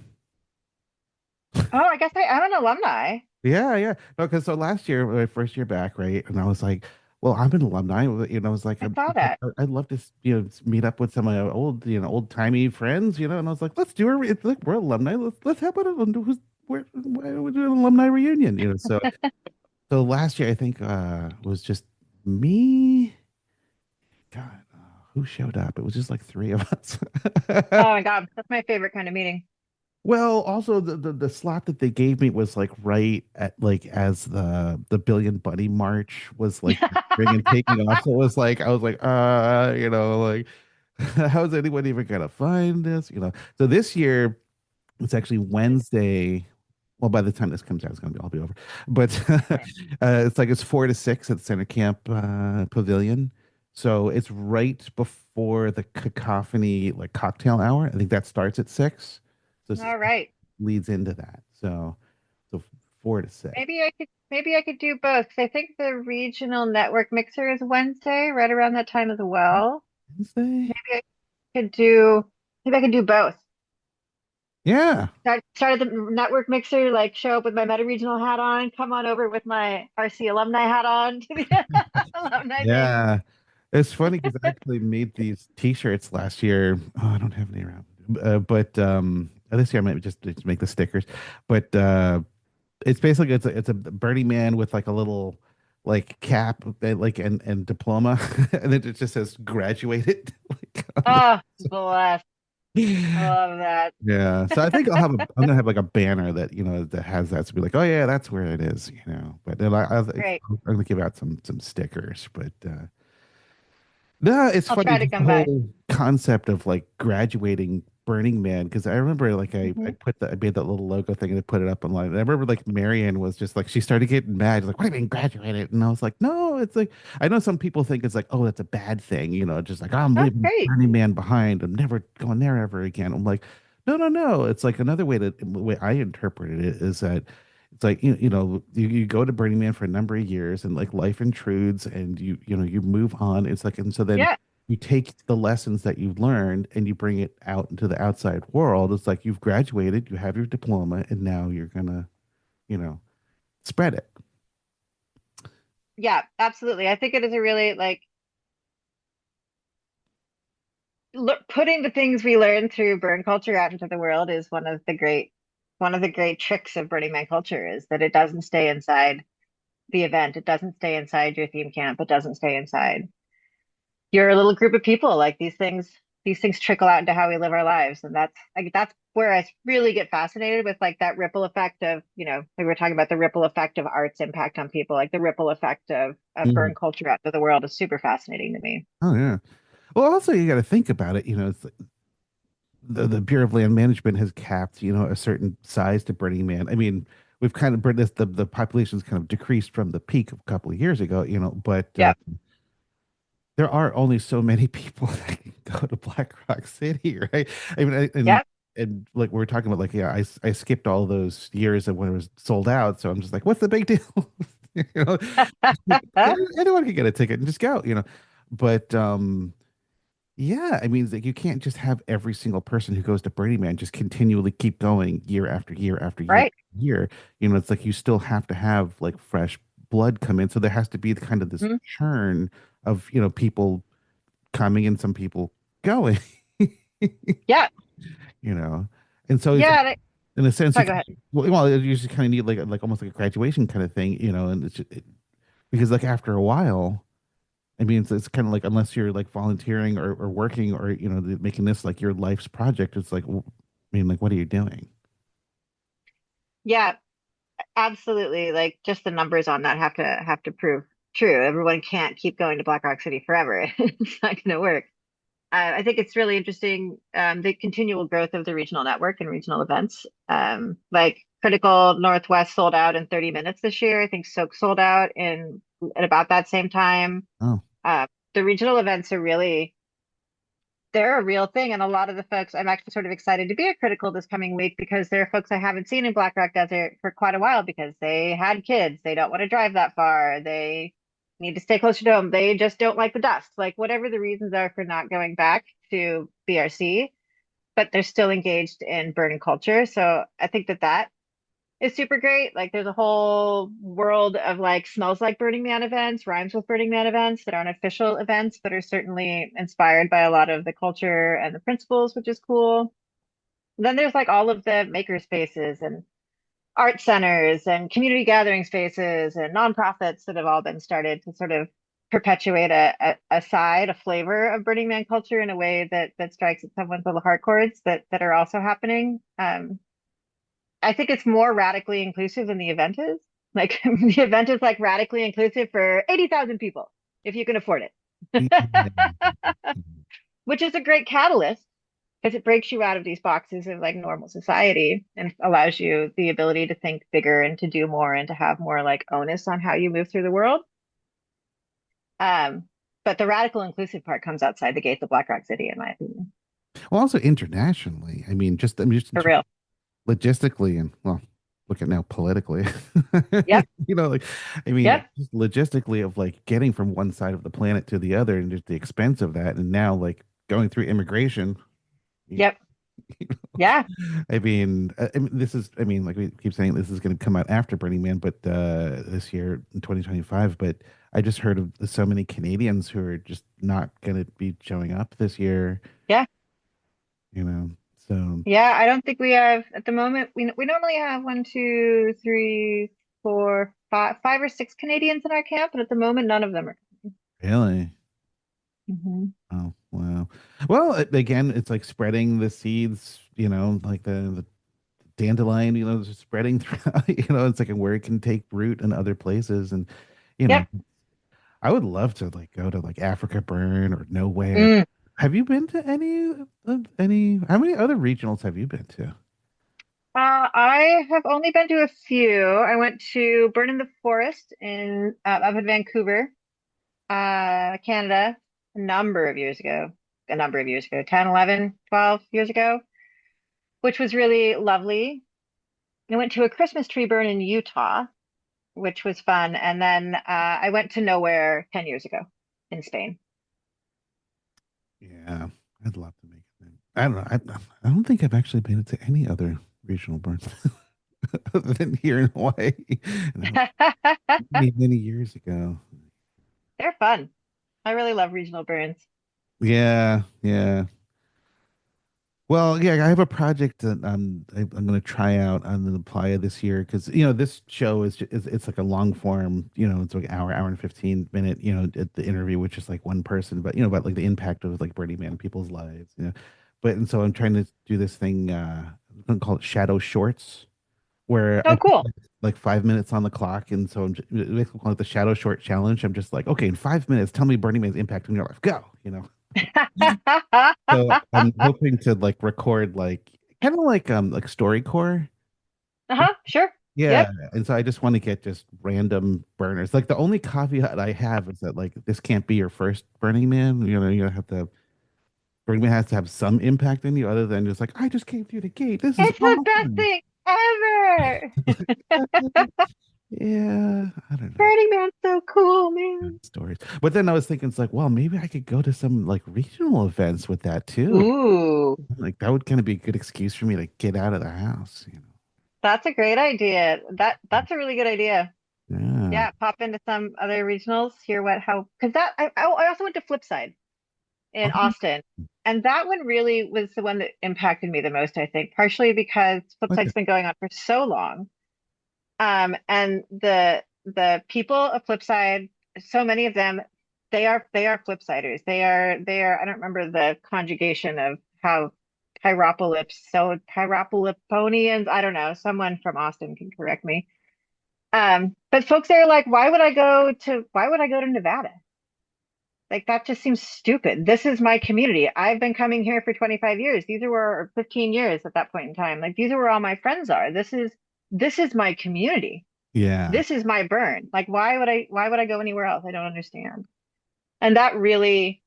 Oh, I guess I am an alumni. Yeah, yeah. No, because so last year, my first year back, right, and I was like, well, I'm an alumni. I was like, I saw that. I'd love to, meet up with some of my old timey friends, and I was like, let's do a, it's like we're alumni. Let's have who's why are we doing an alumni reunion? So last year I think was just me. God, who showed up? It was just like three of us. Oh my God, that's my favorite kind of meeting. Well, also the slot that they gave me was like right at like as the Billion Buddy March was like ring and taking off. So it was like I was like, like how is anyone even gonna find this? So this year it's actually Wednesday. Well, by the time this comes out, it's gonna be all be over. But it's like it's 4 to 6 at the Center Camp Pavilion. So it's right before the cacophony like cocktail hour. I think that starts at 6. So it's All right. leads into that. So 4 to 6. Maybe I could do both 'cause I think the regional network mixer is Wednesday, right around that time as well. Wednesday? Maybe I could do maybe I could do both. Yeah. Start at the network mixer, like show up with my meta regional hat on, come on over with my RC alumni hat on to the alumni thing. Yeah. It's funny because I actually made these t-shirts last year. Oh, I don't have any around. But this year I might just make the stickers. But it's basically it's a Burning Man with like a little like cap like and diploma and then it just says graduated like on Oh, bless. I the love that. Yeah, so I think I'm gonna have like a banner that that has that to be like, oh yeah, that's where it is. But then Great. I'm gonna give out some stickers. But no, it's I'll funny try to just the come by. whole concept of like graduating Burning Man because I remember like I Hmm. I made that little logo thing and I put it up online. And I remember like Marianne was just like she started getting mad, like, what do you mean graduated? And I was like, no, it's like I know some people think it's like, oh, that's a bad thing, just like, oh, I'm That's leaving great. Burning Man behind. I'm never going there ever again. I'm like, no, no, no. It's like another way the way I interpreted it is that it's like you go to Burning Man for a number of years and like life intrudes and you move on. It's like and so then Yeah. you take the lessons that you've learned and you bring it out into the outside world. It's like you've graduated, you have your diploma, and now you're gonna, you know, spread it. Yeah, absolutely. I think it is a really like putting the things we learn through burn culture out into the world is one of the great tricks of Burning Man culture is that it doesn't stay inside the event. It doesn't stay inside your theme camp. It doesn't stay inside. You're a little group of people. Like these things trickle out into how we live our lives. And that's where I really get fascinated with like that ripple effect of, we were talking about the ripple effect of art's impact on people, like the ripple effect of burn Mhm. culture out to the world is super fascinating to me. Oh yeah. Well, also you got to think about it. It's like the Bureau of Land Management has capped, a certain size to Burning Man. I mean, we've kind of brought this the population's kind of decreased from the peak of a couple of years ago, but Yeah. there are only so many people that can go to Black Rock City, right? I mean, Yeah. and like we were talking about, like, yeah, I skipped all those years of when it was sold out, so I'm just like, what's the big deal? You know, anyone can get a ticket and just go, But yeah, I mean, it's like you can't just have every single person who goes to Burning Man just continually keep going year after year after year Right. after year. It's like you still have to have like fresh blood come in, so there has to be kind of this Mhm. churn of people coming and some people going, Yeah. you know. And so it's Yeah. in a sense you Sorry, go can, ahead. well you just kind of need like almost like a graduation kind of thing, and because like after a while, I mean it's kind of like unless you're like volunteering or working or making this like your life's project, it's like I mean like what are you doing? Yeah, absolutely. Like just the numbers on that have to prove true. Everyone can't keep going to Black Rock City forever. It's not going to work. I think it's really interesting, the continual growth of the regional network and regional events. Like Critical Northwest sold out in 30 minutes this year. I think Soak sold out in at about that same time. Oh, The regional events are really they're a real thing. And a lot of the folks, I'm actually sort of excited to be at Critical this coming week because there are folks I haven't seen in Black Rock Desert for quite a while because they had kids. They don't want to drive that far. They need to stay closer to home. They just don't like the dust. Like whatever the reasons are for not going back to BRC, but they're still engaged in burning culture. So I think that is super great. Like there's a whole world of like smells like Burning Man events, rhymes with Burning Man events that aren't official events, but are certainly inspired by a lot of the culture and the principles, which is cool. Then there's like all of the maker spaces and art centers and community gathering spaces and nonprofits that have all been started to sort of perpetuate a side, a flavor of Burning Man culture in a way that strikes at someone's little heart chords that are also happening. I think it's more radically inclusive than the event is. Like the event is like radically inclusive for 80,000 people if you can afford it, yeah. which is a great catalyst because it breaks you out of these boxes of like normal society and allows you the ability to think bigger and to do more and to have more like onus on how you move through the world. Um, but the radical inclusive part comes outside the gates of Black Rock City, in my opinion. Well, also internationally, I mean just For real. logistically and well, look at now politically. Yep. Like I mean, Yep. just logistically of like getting from one side of the planet to the other and just the expense of that, and now like going through immigration. you- Yep. Yeah. I mean, this is, I mean, like we keep saying, this is going to come out after Burning Man, but this year in 2025. But I just heard of so many Canadians who are just not going to be showing up this year, Yeah. you know. So Yeah, I don't think we have at the moment. We normally have one, two, three, four, five or six Canadians in our camp, and at the moment, none of them are. really. Hmm. Oh, wow. Well, again, it's like spreading the seeds, like the dandelion, just spreading throughout, it's like where it can take root in other places. And, you know, Yep. I would love to like go to like Africa Burn or Nowhere. Mm. Have you been to how many other regionals have you been to? I have only been to a few. I went to Burn in the Forest in up in Vancouver, Canada, a number of years ago. A number of years ago, 10, 11, 12 years ago, which was really lovely. I went to a Christmas tree burn in Utah, which was fun. And then I went to Nowhere 10 years ago in Spain. Yeah, I'd love to make it. I don't know. I don't think I've actually been to any other regional burns other than here in Hawaii. And that was many, many years ago. They're fun. I really love regional burns. Yeah, yeah. Well, yeah, I have a project that I'm going to try out on the playa this year because this show is it's like a long form, it's like hour and 15 minute, at the interview, which is like one person, but about like the impact of like Burning Man in people's lives, But and so I'm trying to do this thing, I'm gonna call it Shadow Shorts, where I Oh, put cool. like 5 minutes on the clock, and so I'm basically calling it the Shadow Short Challenge. I'm just like, okay, in 5 minutes, tell me Burning Man's impact on your life. Go. So I'm hoping to like record like kind of like storycore. Uh-huh, sure. Yeah. Yep. And so I just want to get just random burners. Like the only caveat I have is that like this can't be your first Burning Man. You have to Burning Man has to have some impact on you other than just like I just came through the gate. This is It's the best awesome. thing ever. Yeah, I don't know. Burning Man's so cool, man. Stories. But then I was thinking it's like, well, maybe I could go to some like regional events with that too. Ooh, Like that would kind of be a good excuse for me to get out of the house. that's a great idea. That's a really good idea. Yeah. Yeah, pop into some other regionals, hear what how because that I also went to Flipside in Oh, Austin. And that one really was the one that impacted me the most, I think, partially because okay. Flipside's been going on for so long. And the people of Flipside, so many of them, they are Flipsiders. They are I don't remember the conjugation of how Hierapoliponians, I don't know, someone from Austin can correct me. But folks there are like, why would I go to Nevada? Like that just seems stupid. This is my community. I've been coming here for 25 years. These are where, or 15 years at that point in time. Like these are where all my friends are. This is my community. Yeah. This is my burn. Like why would I go anywhere else? I don't understand. And that really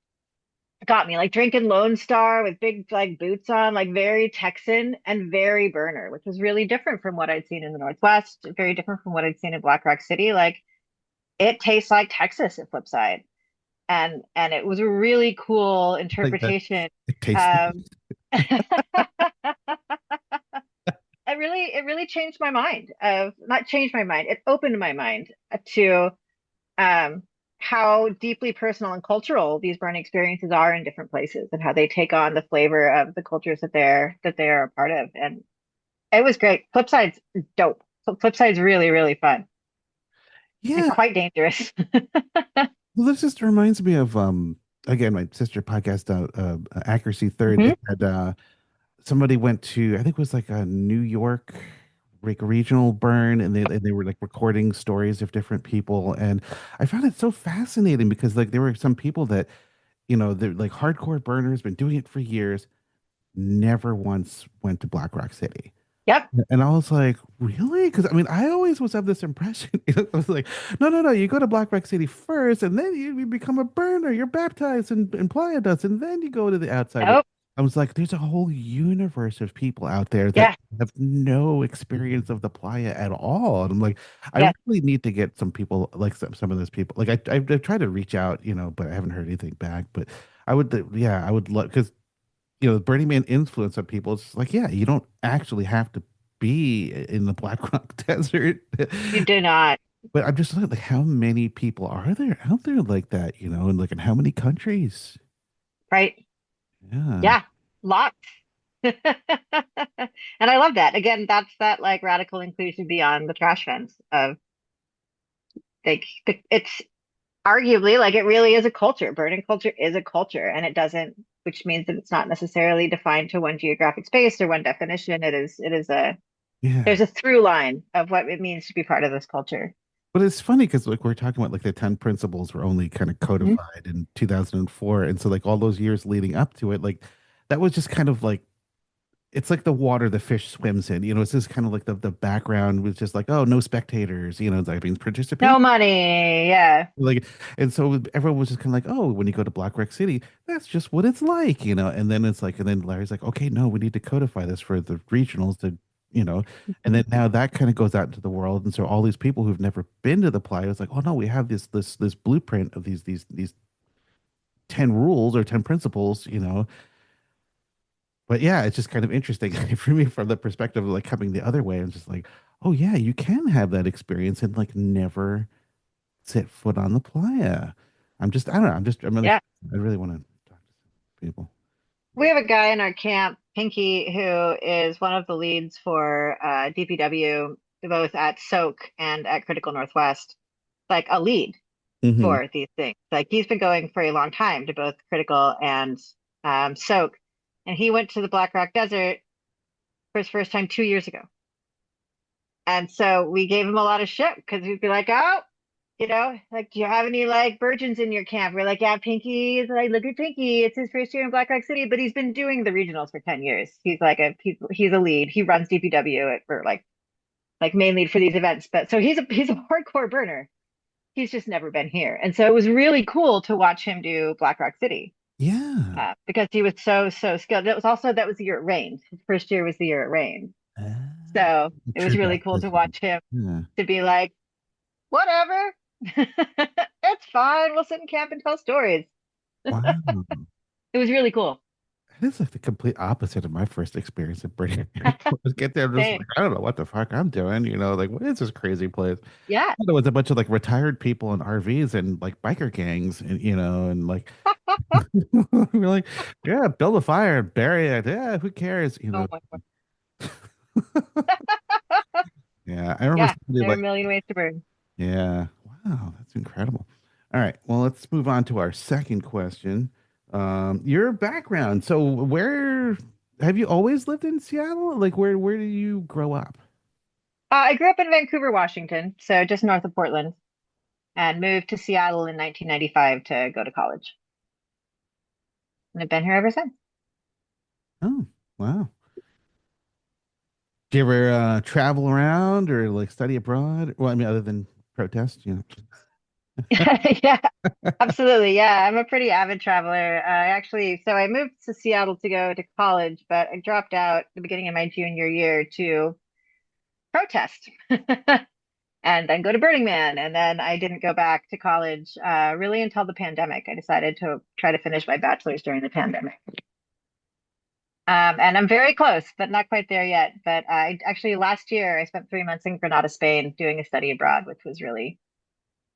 got me. Like drinking Lone Star with big like boots on, like very Texan and very burner, which was really different from what I'd seen in the Northwest, very different from what I'd seen in Black Rock City. Like it tastes like Texas at Flipside, and it was a really cool Like that. interpretation. It tastes Um, it really changed my mind of not changed my mind. It opened my mind to um, how deeply personal and cultural these burning experiences are in different places and how they take on the flavor of the cultures that they are a part of. And it was great. Flipside's dope. Flipside's really, really fun and yeah. quite dangerous. Well, this just reminds me of again my sister podcast Accuracy Third. Hmm. They had somebody went to I think it was like a New York like regional burn and they were like recording stories of different people and I found it so fascinating because like there were some people that they're like hardcore burners been doing it for years never once went to Black Rock City. Yep. And I was like, really? Because I mean, I always was of this impression. I was like, no, no, no. You go to Black Rock City first, and then you become a burner. You're baptized in Playa Dust, and then you go to the outside. But Nope. I was like, there's a whole universe of people out there that Yeah. have no experience of the Playa at all. And I'm like, I Yeah. really need to get some people like some of those people. Like I've tried to reach out, but I haven't heard anything back. But yeah, I would love because the Burning Man influence on people. It's like, yeah, you don't actually have to be in the Black Rock Desert. You do not. But I'm just like, how many people are there out there like that, and like in how many countries? Right. Yeah. Yeah. Lots. And I love that. Again, that's that like radical inclusion beyond the trash fence of like it's arguably like it really is a culture. Burning culture is a culture and it doesn't, which means that it's not necessarily defined to one geographic space or one definition. It is Yeah. there's a through line of what it means to be part of this culture. But it's funny because like we're talking about like the 10 principles were only kind of Mhm. codified in 2004. And so like all those years leading up to it, like that was just kind of like it's like the water the fish swims in. It's just kind of like the background was just like, oh, no spectators, it's like being No participate. money. Yeah. Like, and so everyone was just kind of like, oh, when you go to Black Rock City, that's just what it's like. And then it's like, and then Larry's like, okay, no, we need to codify this for the regionals you know, and Mhm. then now that kind of goes out into the world. And so all these people who've never been to the playa, it's like, oh no, we have this blueprint of these 10 rules or 10 principles. But yeah, it's just kind of interesting for me from the perspective of like coming the other way. I'm just like, oh yeah, you can have that experience and like never set foot on the playa. I don't know. I'm really, Yeah. I really want to talk to some people. we have a guy in our camp, Pinky, who is one of the leads for DPW, both at Soak and at Critical Northwest, like a lead Hmm. for these things. Like he's been going for a long time to both Critical and Soak. And he went to the Black Rock Desert for his first time 2 years ago. And so we gave him a lot of shit because we'd be like, oh, like, do you have any like virgins in your camp? We're like, yeah, Pinky is like, look at Pinky. It's his first year in Black Rock City, but he's been doing the regionals for 10 years. He's a lead. He runs DPW for like main lead for these events. But so he's a hardcore burner. He's just never been here. And so it was really cool to watch him do Black Rock City Yeah. because he was so skilled. That was the year it rained. His first year was the year it rained. Ah, So it was true really cool to baptism. watch him Yeah. to be like, whatever. It's fine. We'll sit in camp and tell stories. Wow. It was really cool. That is like the complete opposite of my first experience at Brady Airport. Get there, I'm just Same. like, I don't know what the fuck I'm doing. Like, what is this crazy place? Yeah. There was a bunch of like retired people in RVs and like biker gangs, and like we're like, yeah, build a fire and bury it. Yeah, who cares? Oh my God. Yeah, I remember Yeah. somebody There are a like, million ways to burn. yeah, wow, that's incredible. All right, well, let's move on to our second question. Your background. So, where have you always lived in Seattle? Like, where did you grow up? I grew up in Vancouver, Washington, so just north of Portland, and moved to Seattle in 1995 to go to college. And I've been here ever since. Oh, wow. Do you ever travel around or like study abroad? Well, I mean, other than protest. Yeah, absolutely. Yeah, I'm a pretty avid traveler. So I moved to Seattle to go to college, but I dropped out at the beginning of my junior year to protest and then go to Burning Man. And then I didn't go back to college really until the pandemic. I decided to try to finish my bachelor's during the pandemic. And I'm very close, but not quite there yet. But I actually last year I spent 3 months in Granada, Spain, doing a study abroad, which was really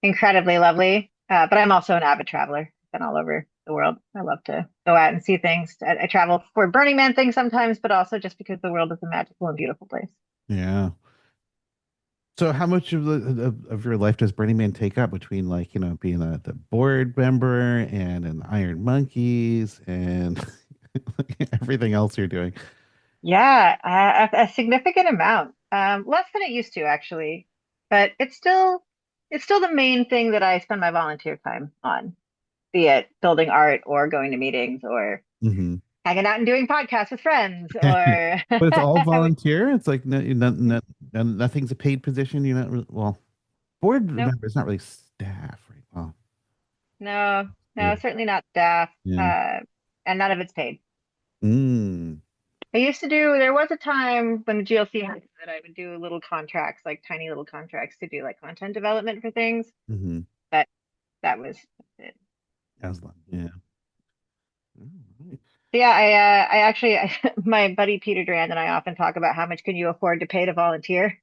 incredibly lovely. But I'm also an avid traveler. I've been all over the world. I love to go out and see things. I travel for Burning Man things sometimes, but also just because the world is a magical and beautiful place. Yeah. So, how much of your life does Burning Man take up between like being the board member and an Iron Monkeys and everything else you're doing? Yeah, a significant amount. Less than it used to actually, but it's still the main thing that I spend my volunteer time on, be it building art or going to meetings or Hmm. hanging out and doing podcasts with friends or But it's all volunteer. It's like nothing's a paid position. You're not really, well, board nope, member is not really staff, right? Well, no, yeah, no, certainly not staff, yeah. and none of it's paid. Mm. There was a time when the GLC had that I would do little contracts, like tiny little contracts to do like content development for things, Hmm. but that was it. Aslan, yeah. All right. So yeah, my buddy Peter Durand and I often talk about how much can you afford to pay to volunteer,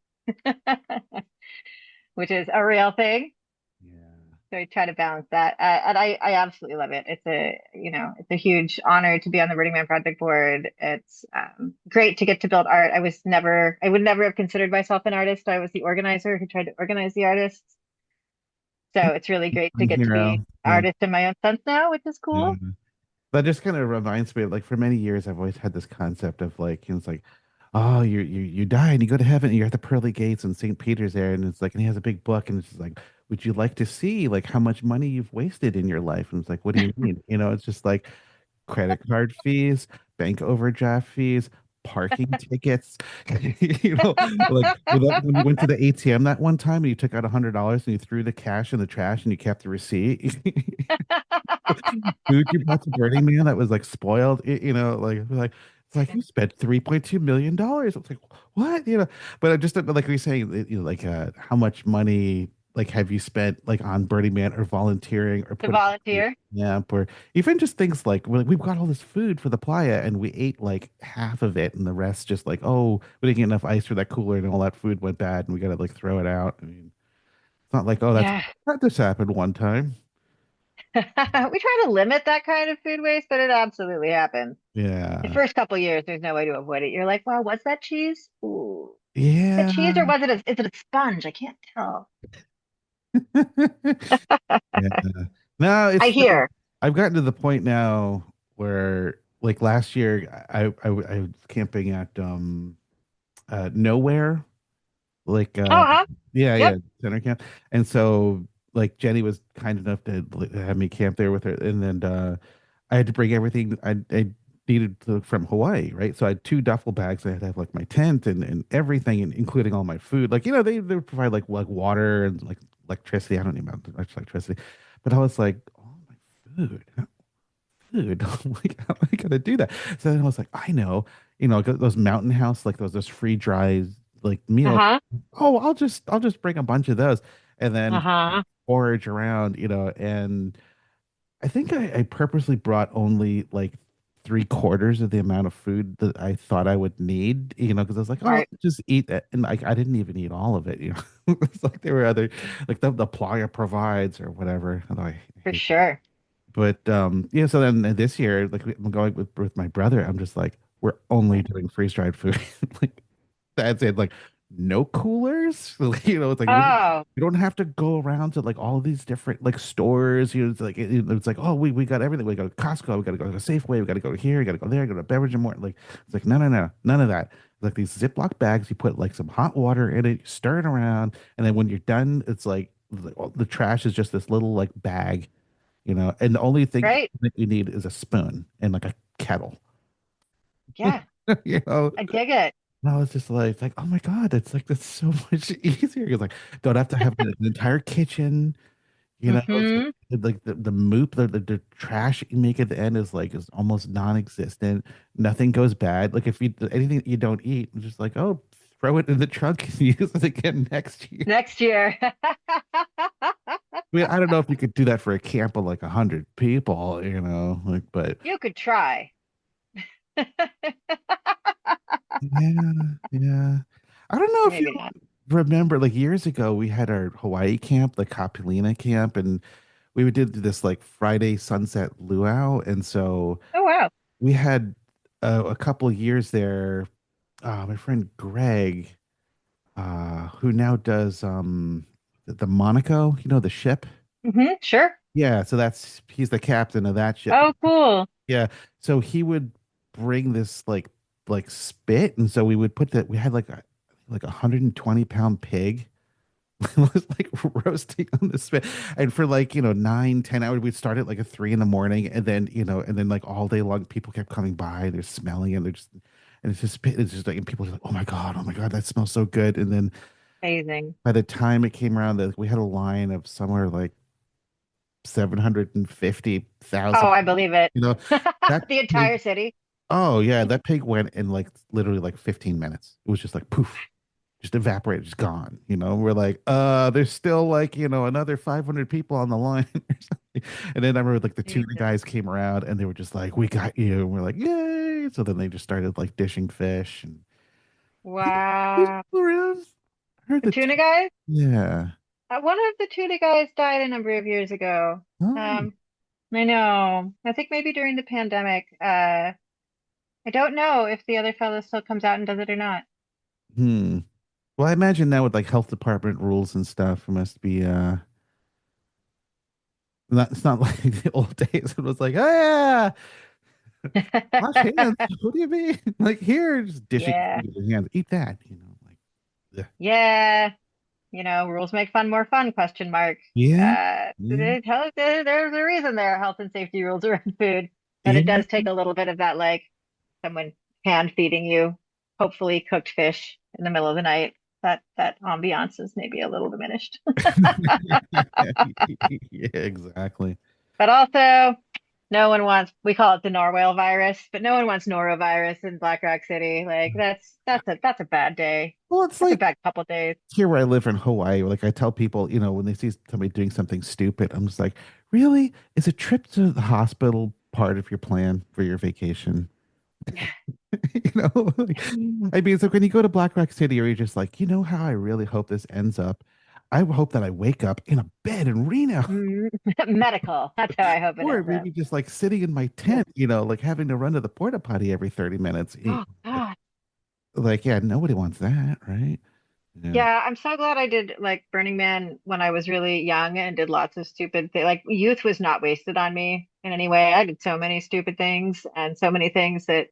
which is a real thing. Yeah. So I try to balance that, and I absolutely love it. It's a huge honor to be on the Burning Man Project board. It's great to get to build art. I would never have considered myself an artist. I was the organizer who tried to organize the artists. So it's really great to My get to be hero. an Yeah. artist in my own sense now, which is Yeah. cool. That just kind of reminds me, like for many years, I've always had this concept of like, it's like, oh, you die and you go to heaven and you're at the pearly gates and St. Peter's there, and it's like, and he has a big book, and it's just like, would you like to see like how much money you've wasted in your life? And it's like, what do you mean? It's just like credit card fees, bank overdraft fees, parking tickets. When you went to the ATM that one time and you took out $100 and you threw the cash in the trash and you kept the receipt. Food you brought to Burning Man that was like spoiled, it's like you spent $3.2 million. It's like what, but I just like we are saying, like how much money like have you spent like on Burning Man or volunteering or To putting volunteer. yeah, or even just things like we've got all this food for the playa and we ate like half of it and the rest just like, oh, we didn't get enough ice for that cooler and all that food went bad and we gotta like throw it out. I mean, it's not like, oh, that's Yeah. that just happened one time. We try to limit that kind of food waste, but it absolutely happens. The Yeah. first couple years, there's no way to avoid it. You're like, wow, what's that cheese? Ooh, is it cheese or Yeah. is it a sponge? I can't tell. Yeah. No, I it's hear. I've gotten to the point now where like last year I was camping at nowhere like Oh, huh? yeah, Yep. yeah, center camp. And so like Jenny was kind enough to like, have me camp there with her, and then I had to bring everything I needed from Hawaii, right? So I had two duffel bags. I had to have like my tent and everything, and including all my food. Like, they provide like water and like electricity. I don't need much electricity, but I was like, oh my food, food. I'm like, how am I gonna do that? So then I was like, I know, those mountain house, like those free dry like meals. Uh-huh. Oh, I'll just bring a bunch of those and then Uh-huh. forage around, and I think I purposely brought only like three-quarters of the amount of food that I thought I would need, because I was like, oh, I'll Right. just eat that. And like I didn't even eat all of it, It's like there were other like the playa provides or whatever. Although I For hate, sure. but yeah, so then this year, like I'm going with my brother, I'm just like, we're only doing freeze-dried food. Like that's it. Like no coolers. Like, it's like Oh, you don't have to go around to like all of these different like stores. It's like it's like, oh, we got everything. We got to Costco, we got to go to Safeway, we got to go here, we got to go there, go to Beverage and more. Like it's like no, no, no, none of that. Like these Ziploc bags, you put like some hot water in it, you stir it around, and then when you're done, it's like the trash is just this little like bag, and the only thing right. that you need is a spoon and like a kettle. Yeah. you know I dig it. and I was just like, oh my God, it's like that's so much easier. It's like don't have to have an entire kitchen, it's Mm-hmm. like the moop, the trash you make at the end is almost non-existent. Nothing goes bad. Like if you anything you don't eat, it's just like, oh, throw it in the trunk and use it again next year. Next year. I mean, I don't know if you could do that for a camp of like 100 people, like, but You could try. yeah, yeah. I don't know if you Maybe not. remember, like years ago, we had our Hawaii camp, the Kapilina camp, and we would do this like Friday sunset luau. And so Oh, wow. we had a couple of years there. My friend Greg, who now does the Monaco, the ship. Mm-hmm. Sure. Yeah, so he's the captain of that ship. Oh, cool. Yeah, so he would bring this like spit, and so we would put that. We had like 120-pound pig was like roasting on the spit, and for like 9-10 hours, we'd start at like at 3 in the morning, and then like all day long, people kept coming by. They're smelling it. They're just and it's just like and people are like, oh my god, that smells so good. And then Amazing. by the time it came around, that we had a line of somewhere like 750,000. Oh, I believe it. You know that The pig. entire city. Oh yeah, that pig went in like literally like 15 minutes. It was just like poof, just evaporated, just gone. We're like, there's still like, another 500 people on the line or something. And then I remember like the tuna Jesus. guys came around and they were just like, we got you. And we're like, yay. So then they just started like dishing fish and who's Wow. still around? I heard The the, tuna guys? yeah. One of the tuna guys died a number of years ago. Oh, Um, I know. I think maybe during the pandemic. I don't know if the other fellow still comes out and does it or not. hmm. Well, I imagine now with like health department rules and stuff, it must be, it's not like the old days. It was like, oh yeah, wash hands. What do you mean? Like here, just dishing Yeah. food with your hands. Eat that, like yeah. Yeah. Rules make fun more fun, question mark. Yeah. Yeah. There's a reason there are health and safety rules around food, but it Yeah. does take a little bit of that, like someone hand feeding you, hopefully cooked fish in the middle of the night. That ambiance is maybe a little diminished. Yeah, exactly. But also, no one wants, we call it the Norway virus, but no one wants norovirus in Black Rock City. Like that's a bad day. Well, it's That's a like bad couple days. here where I live in Hawaii, like I tell people, when they see somebody doing something stupid, I'm just like, really? Is a trip to the hospital part of your plan for your vacation? Like, I mean, it's like when you go to Black Rock City, or you're just like, how I really hope this ends up. I hope that I wake up in a bed in Reno. Mm, medical. That's how I hope it Or ends up. maybe just like sitting in my Ugh. tent, like having to run to the porta potty every 30 minutes. Oh God. Like, yeah, nobody wants that, right? Yeah. Yeah, I'm so glad I did like Burning Man when I was really young and did lots of stupid things. Like youth was not wasted on me in any way. I did so many stupid things and so many things that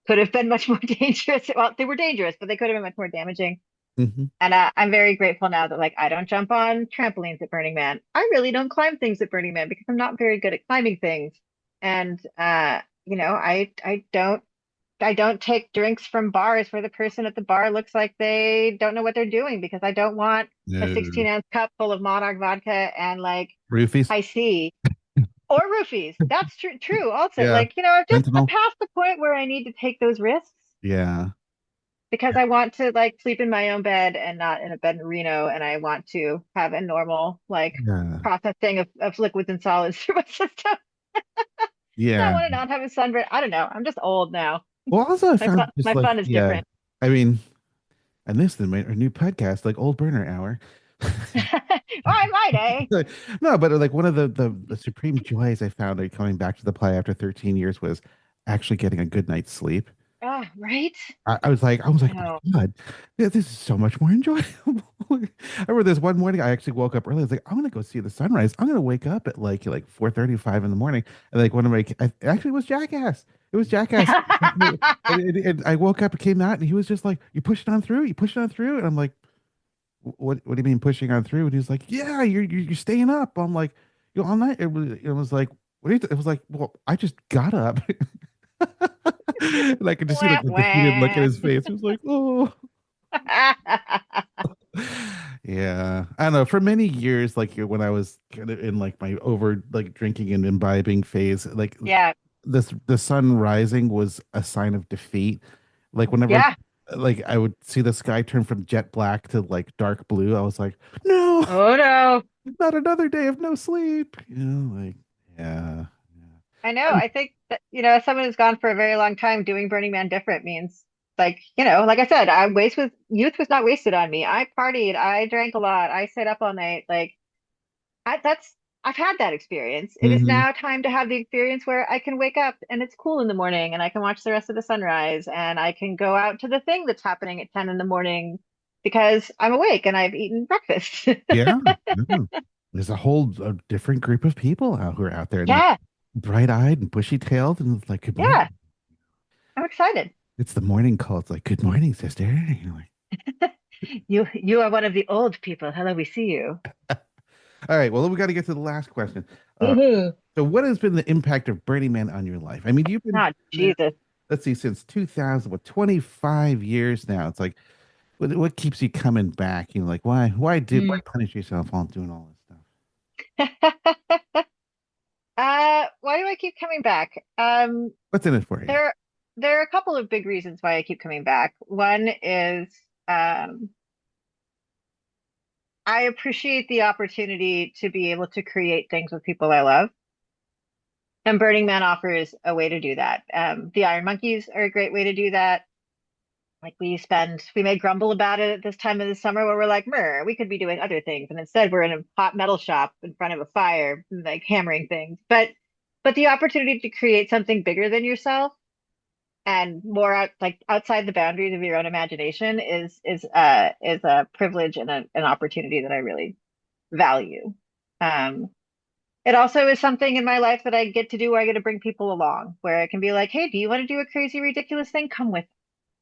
could have been much more dangerous. Well, they were dangerous, but they could have been much more damaging. Hmm. And I'm very grateful now that like I don't jump on trampolines at Burning Man. I really don't climb things at Burning Man because I'm not very good at climbing things. And I don't take drinks from bars where the person at the bar looks like they don't know what they're doing because I don't want a No. 16-ounce cup full of Monarch vodka and like Roofies. high C or roofies. That's true also. Yeah. Like, I'm Fentanyl. past the point where I need to take those risks Yeah. because I want to like sleep in my own bed and not in a bed in Reno, and I want to have a normal like Yeah. processing of liquids and solids through my system. I Yeah. want to not have a sunburn. I don't know. I'm just old now. Well, also I My found fun, just my like, fun is yeah, different. I mean, and this is our new podcast, like Old Burner Hour. I might, eh? No, but like one of the supreme joys I found like coming back to the play after 13 years was actually getting a good night's sleep. Oh, right? I was like, I my know. God, yeah, this is so much more enjoyable. I remember this one morning I actually woke up early. I was like, I'm gonna go see the sunrise. I'm gonna wake up at like 4:35 in the morning. And like one of my actually it was Jackass. It was Jackass. And I woke up and came out and he was just like, you pushing on through? You pushing on through? And I'm like, what do you mean pushing on through? And he's like, yeah, you're staying up. I'm like, all night. It was like, what do you it was like, well, I just got up. And I could just see like Wah, the defeated look in wah. his face. He was like, oh. Yeah, I don't know. For many years, like when I was kind of in like my over like drinking and imbibing phase, like Yeah, the sun rising was a sign of defeat. Like whenever yeah. like I would see the sky turn from jet black to like dark blue, I was like, no, Oh no. not another day of no sleep. Like yeah, I know. yeah. I think that, as someone who's gone for a very long time, doing Burning Man different means like, like I said, youth was not wasted on me. I partied, I drank a lot, I stayed up all night. Like I've had that experience. It is Hmm. now time to have the experience where I can wake up and it's cool in the morning and I can watch the rest of the sunrise and I can go out to the thing that's happening at 10 in the morning because I'm awake and I've eaten breakfast. Yeah, yeah. There's a different group of people out who are out there and they're Yeah, bright-eyed and bushy-tailed and it's like, good morning. yeah. I'm excited. It's the morning call. It's like, good morning, sister. You're like, You are one of the old people. Hello, we see you. all right, well, we got to get to the last question. Uh, Woohoo. so what has been the impact of Burning Man on your life? I mean, you've been Oh, doing this, Jesus. let's see, since 2000, 25 years now. It's like, what keeps you coming back? Like, why Hmm. punish yourself while doing all this stuff? Why do I keep coming back? What's in it for you? There, there are a couple of big reasons why I keep coming back. One is, um, I appreciate the opportunity to be able to create things with people I love. And Burning Man offers a way to do that. The Iron Monkeys are a great way to do that. Like we may grumble about it at this time of the summer where we're like, we could be doing other things. And instead we're in a hot metal shop in front of a fire, like hammering things. But the opportunity to create something bigger than yourself and more outside the boundaries of your own imagination is a privilege and an opportunity that I really value. Um, it also is something in my life that I get to do where I get to bring people along, where I can be like, hey, do you want to do a crazy, ridiculous thing? Come with.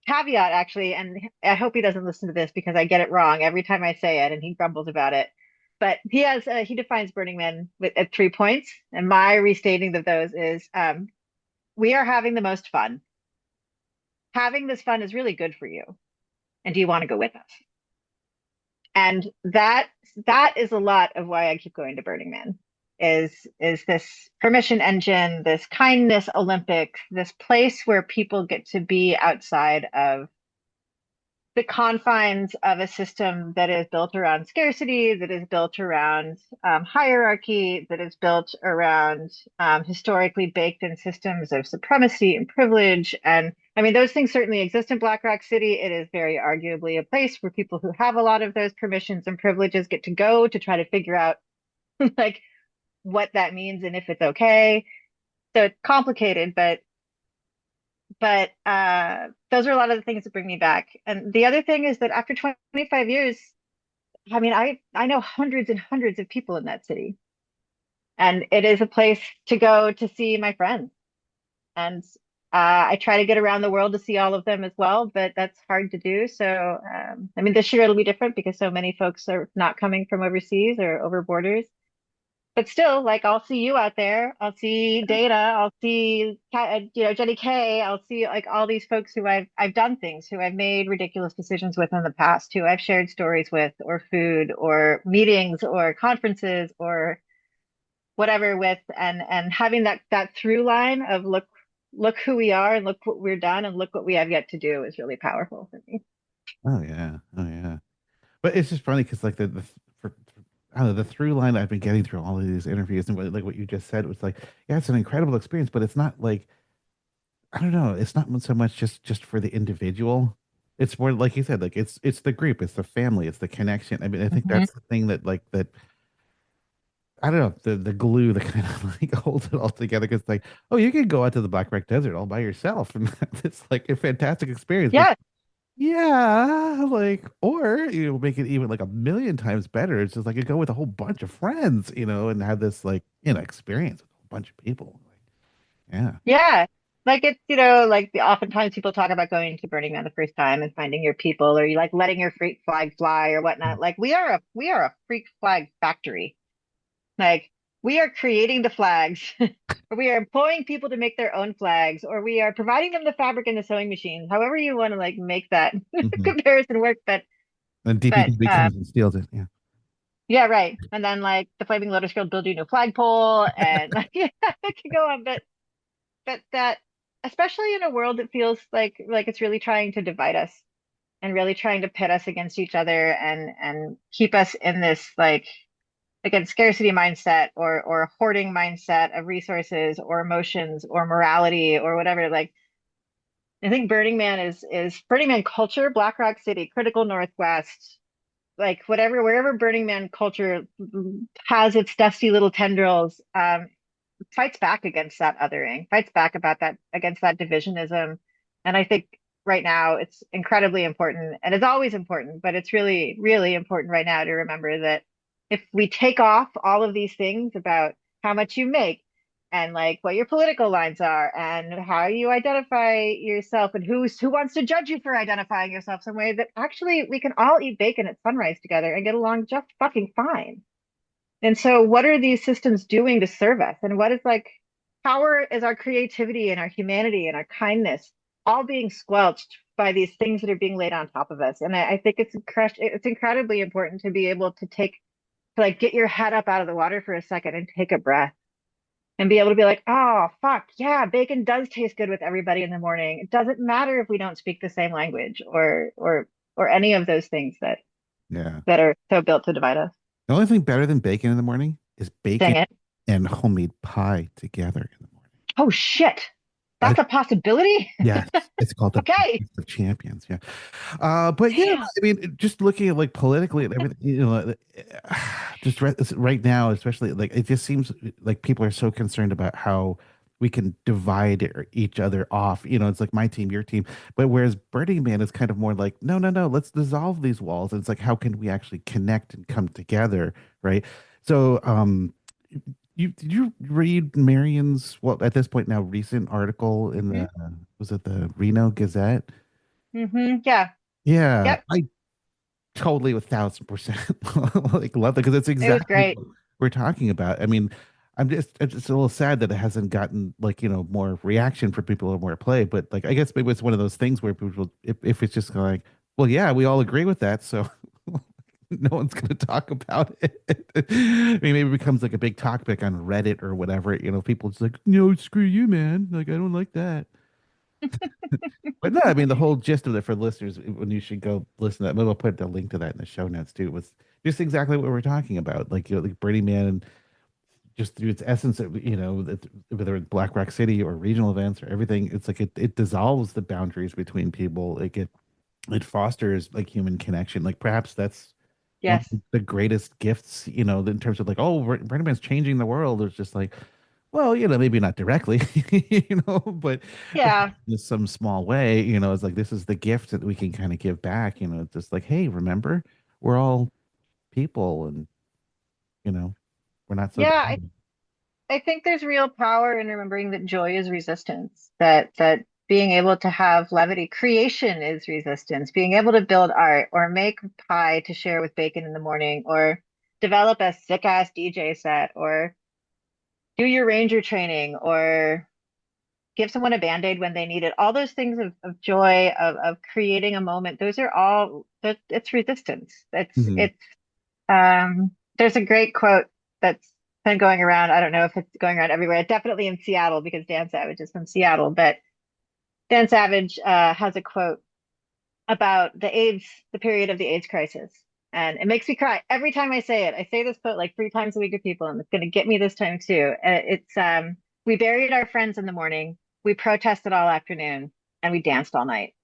Caveat, actually, and I hope he doesn't listen to this because I get it wrong every time I say it and he grumbles about it. But he defines Burning Man at 3 points. And my restating of those is we are having the most fun. Having this fun is really good for you. And do you want to go with us? And that is a lot of why I keep going to Burning Man is this permission engine, this kindness Olympics, this place where people get to be outside of the confines of a system that is built around scarcity, that is built around hierarchy, that is built around historically baked in systems of supremacy and privilege. And I mean, those things certainly exist in Black Rock City. It is very arguably a place where people who have a lot of those permissions and privileges get to go to try to figure out like what that means and if it's okay. So it's complicated, but those are a lot of the things that bring me back. And the other thing is that after 25 years, I mean, I know hundreds and hundreds of people in that city, and it is a place to go to see my friends. And I try to get around the world to see all of them as well, but that's hard to do. So, I mean, this year it'll be different because so many folks are not coming from overseas or over borders. But still, like I'll see you out there. I'll see Dana. I'll see Jenny Kay. I'll see like all these folks who I've done things, who I've made ridiculous decisions with in the past, who I've shared stories with, or food, or meetings, or conferences, or whatever with, and having that through line of look who we are and look what we're done and look what we have yet to do is really powerful for me. Oh yeah, oh yeah. But it's just funny because like I don't know, the through line I've been getting through all of these interviews and like what you just said was like, yeah, it's an incredible experience, but it's not like I don't know, it's not so much just for the individual. It's more like you said, like it's the group, it's the family, it's the connection. I mean, I think Hmm. that's the thing that like that I don't know, the glue that kind of like holds it all together. Because like, oh, you can go out to the Black Rock Desert all by yourself, and it's like a fantastic experience. But Yeah, yeah, like, or you make it even like a million times better. It's just like you go with a whole bunch of friends, and have this like experience with a whole bunch of people. Like, yeah. yeah. Like it's, like oftentimes people talk about going to Burning Man the first time and finding your people, or you like letting your freak flag fly or whatnot. Like we are a freak flag factory. Like we are creating the flags, or we are employing people to make their own flags, or we are providing them the fabric and the sewing machines. However you want to like make that Hmm. comparison work, And but DPP comes and steals it. Yeah. yeah, right. And then like the Flaming Lotus Girls build you a new flagpole, and like yeah, it could go on. But that, especially in a world that feels like it's really trying to divide us and really trying to pit us against each other and keep us in this like again scarcity mindset or hoarding mindset of resources or emotions or morality or whatever. Like I think Burning Man is Burning Man culture, Black Rock City, Critical Northwest, like whatever wherever Burning Man culture has its dusty little tendrils, fights back against that othering, fights back about that against that divisionism. And I think right now it's incredibly important, and it's always important, but it's really, really important right now to remember that if we take off all of these things about how much you make and like what your political lines are and how you identify yourself and who wants to judge you for identifying yourself some way, that actually we can all eat bacon at sunrise together and get along just fucking fine. And so, what are these systems doing to serve us? And what is like, power is our creativity and our humanity and our kindness all being squelched by these things that are being laid on top of us? And I think it's incredibly important to be able to like get your head up out of the water for a second and take a breath and be able to be like, oh, fuck, yeah, bacon does taste good with everybody in the morning. It doesn't matter if we don't speak the same language or any of those things Yeah. that are so built to divide us. The only thing better than bacon in the morning is Dang bacon it. and homemade pie together in the morning. Oh shit. That's a possibility? Yes, it's called the Okay. Breakfast of Champions. Yeah, but yeah, Damn. I mean, just looking at like politically and everything, just right now, especially like it just seems like people are so concerned about how we can divide each other off. It's like my team, your team, but whereas Burning Man is kind of more like, no, no, no, let's dissolve these walls. And it's like, how can we actually connect and come together, right? So, did you read Marion's, well, at this point now, recent article in Hmm. the was it the Reno Gazette? Yeah. Yeah, Yep. I totally 1,000% like love that because it's It was exactly great. what we're talking about. I mean, I'm just a little sad that it hasn't gotten like more reaction for people or more play. But like I guess maybe it's one of those things where people, if it's just like, well, yeah, we all agree with that, so no one's going to talk about it. I mean, maybe it becomes like a big topic on Reddit or whatever. People just like, no, screw you, man. Like, I don't like that. But no, I mean, the whole gist of it for listeners, when you should go listen to that, maybe I'll put the link to that in the show notes too, was just exactly what we're talking about. Like, like Burning Man just through its essence, whether it's Black Rock City or regional events or everything, it's like it dissolves the boundaries between people. Like it fosters like human connection. Like perhaps that's one Yes. of the greatest gifts, in terms of like, oh, Burning Man's changing the world. It's just like, well, maybe not directly, but Yeah. in some small way, it's like this is the gift that we can kind of give back. It's just like, hey, remember, we're all people, and you know, we're not so. Yeah. I think there's real power in remembering that joy is resistance, that being able to have levity, creation is resistance, being able to build art or make pie to share with bacon in the morning or develop a sick ass DJ set or do your ranger training or give someone a band-aid when they need it. All those things of joy, of creating a moment, those are all it's resistance. Mhm. There's a great quote that's been going around. I don't know if it's going around everywhere. Definitely in Seattle because Dan Savage is from Seattle. But Dan Savage has a quote about the period of the AIDS crisis. And it makes me cry every time I say it. I say this quote like 3 times a week to people, and it's going to get me this time too. We buried our friends in the morning, we protested all afternoon, and we danced all night.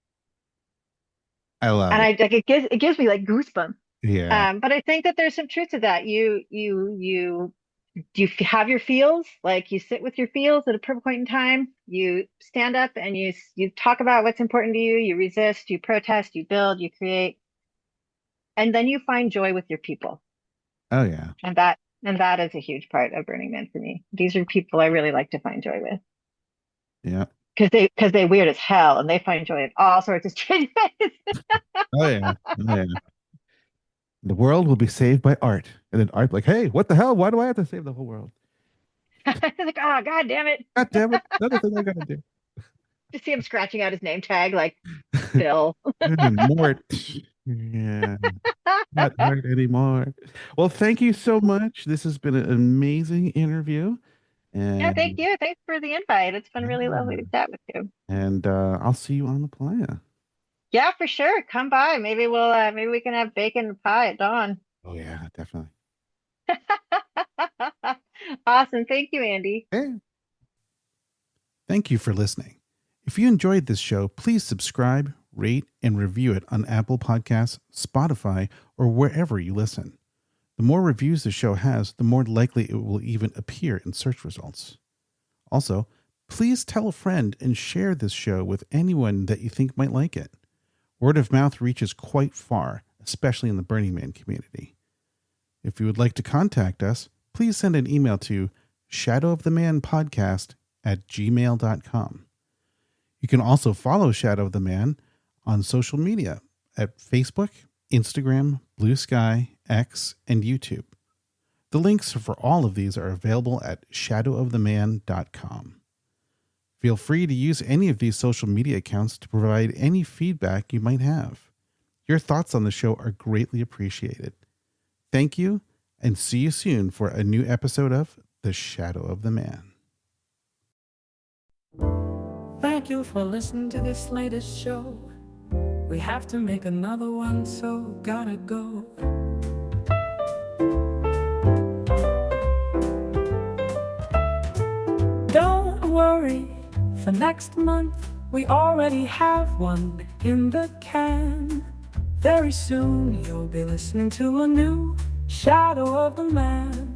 I love And it. I like it gives me like goosebumps. Yeah. But I think that there's some truth to that. You have your feels, like you sit with your feels at a perfect point in time. You stand up and you talk about what's important to you. You resist, you protest, you build, you create, and then you find joy with your people. Oh yeah. And that is a huge part of Burning Man for me. These are people I really like to find joy with Yeah. because they weird as hell and they find joy in all sorts of strange ways. Oh yeah. Oh yeah. The world will be saved by art, and then art like, hey, what the hell? Why do I have to save the whole world? Like, oh God damn it! God damn it! Another thing I gotta do. To see him scratching out his name tag like Bill. Mort. Yeah. Not hard anymore. Well, thank you so much. This has been an amazing interview, Yeah, thank and you. Thanks for the invite. It's been really lovely yeah. to chat with you. And I'll see you on the playa. Yeah, for sure. Come by. Maybe we can have bacon and pie at dawn. Oh yeah, definitely. Awesome. Thank you, Andy. Hey. Thank you for listening. If you enjoyed this show, please subscribe, rate, and review it on Apple Podcasts, Spotify, or wherever you listen. The more reviews the show has, the more likely it will even appear in search results. Also, please tell a friend and share this show with anyone that you think might like it. Word of mouth reaches quite far, especially in the Burning Man community. If you would like to contact us, please send an email to shadowofthemanpodcast@gmail.com. You can also follow Shadow of the Man on social media at Facebook, Instagram, Blue Sky, X, and YouTube. The links for all of these are available at shadowoftheman.com. Feel free to use any of these social media accounts to provide any feedback you might have. Your thoughts on the show are greatly appreciated. Thank you, and see you soon for a new episode of The Shadow of the Man. Thank you for listening to this latest show. We have to make another one, so gotta go. Don't worry, for next month we already have one in the can. Very soon you'll be listening to a new Shadow of the Man.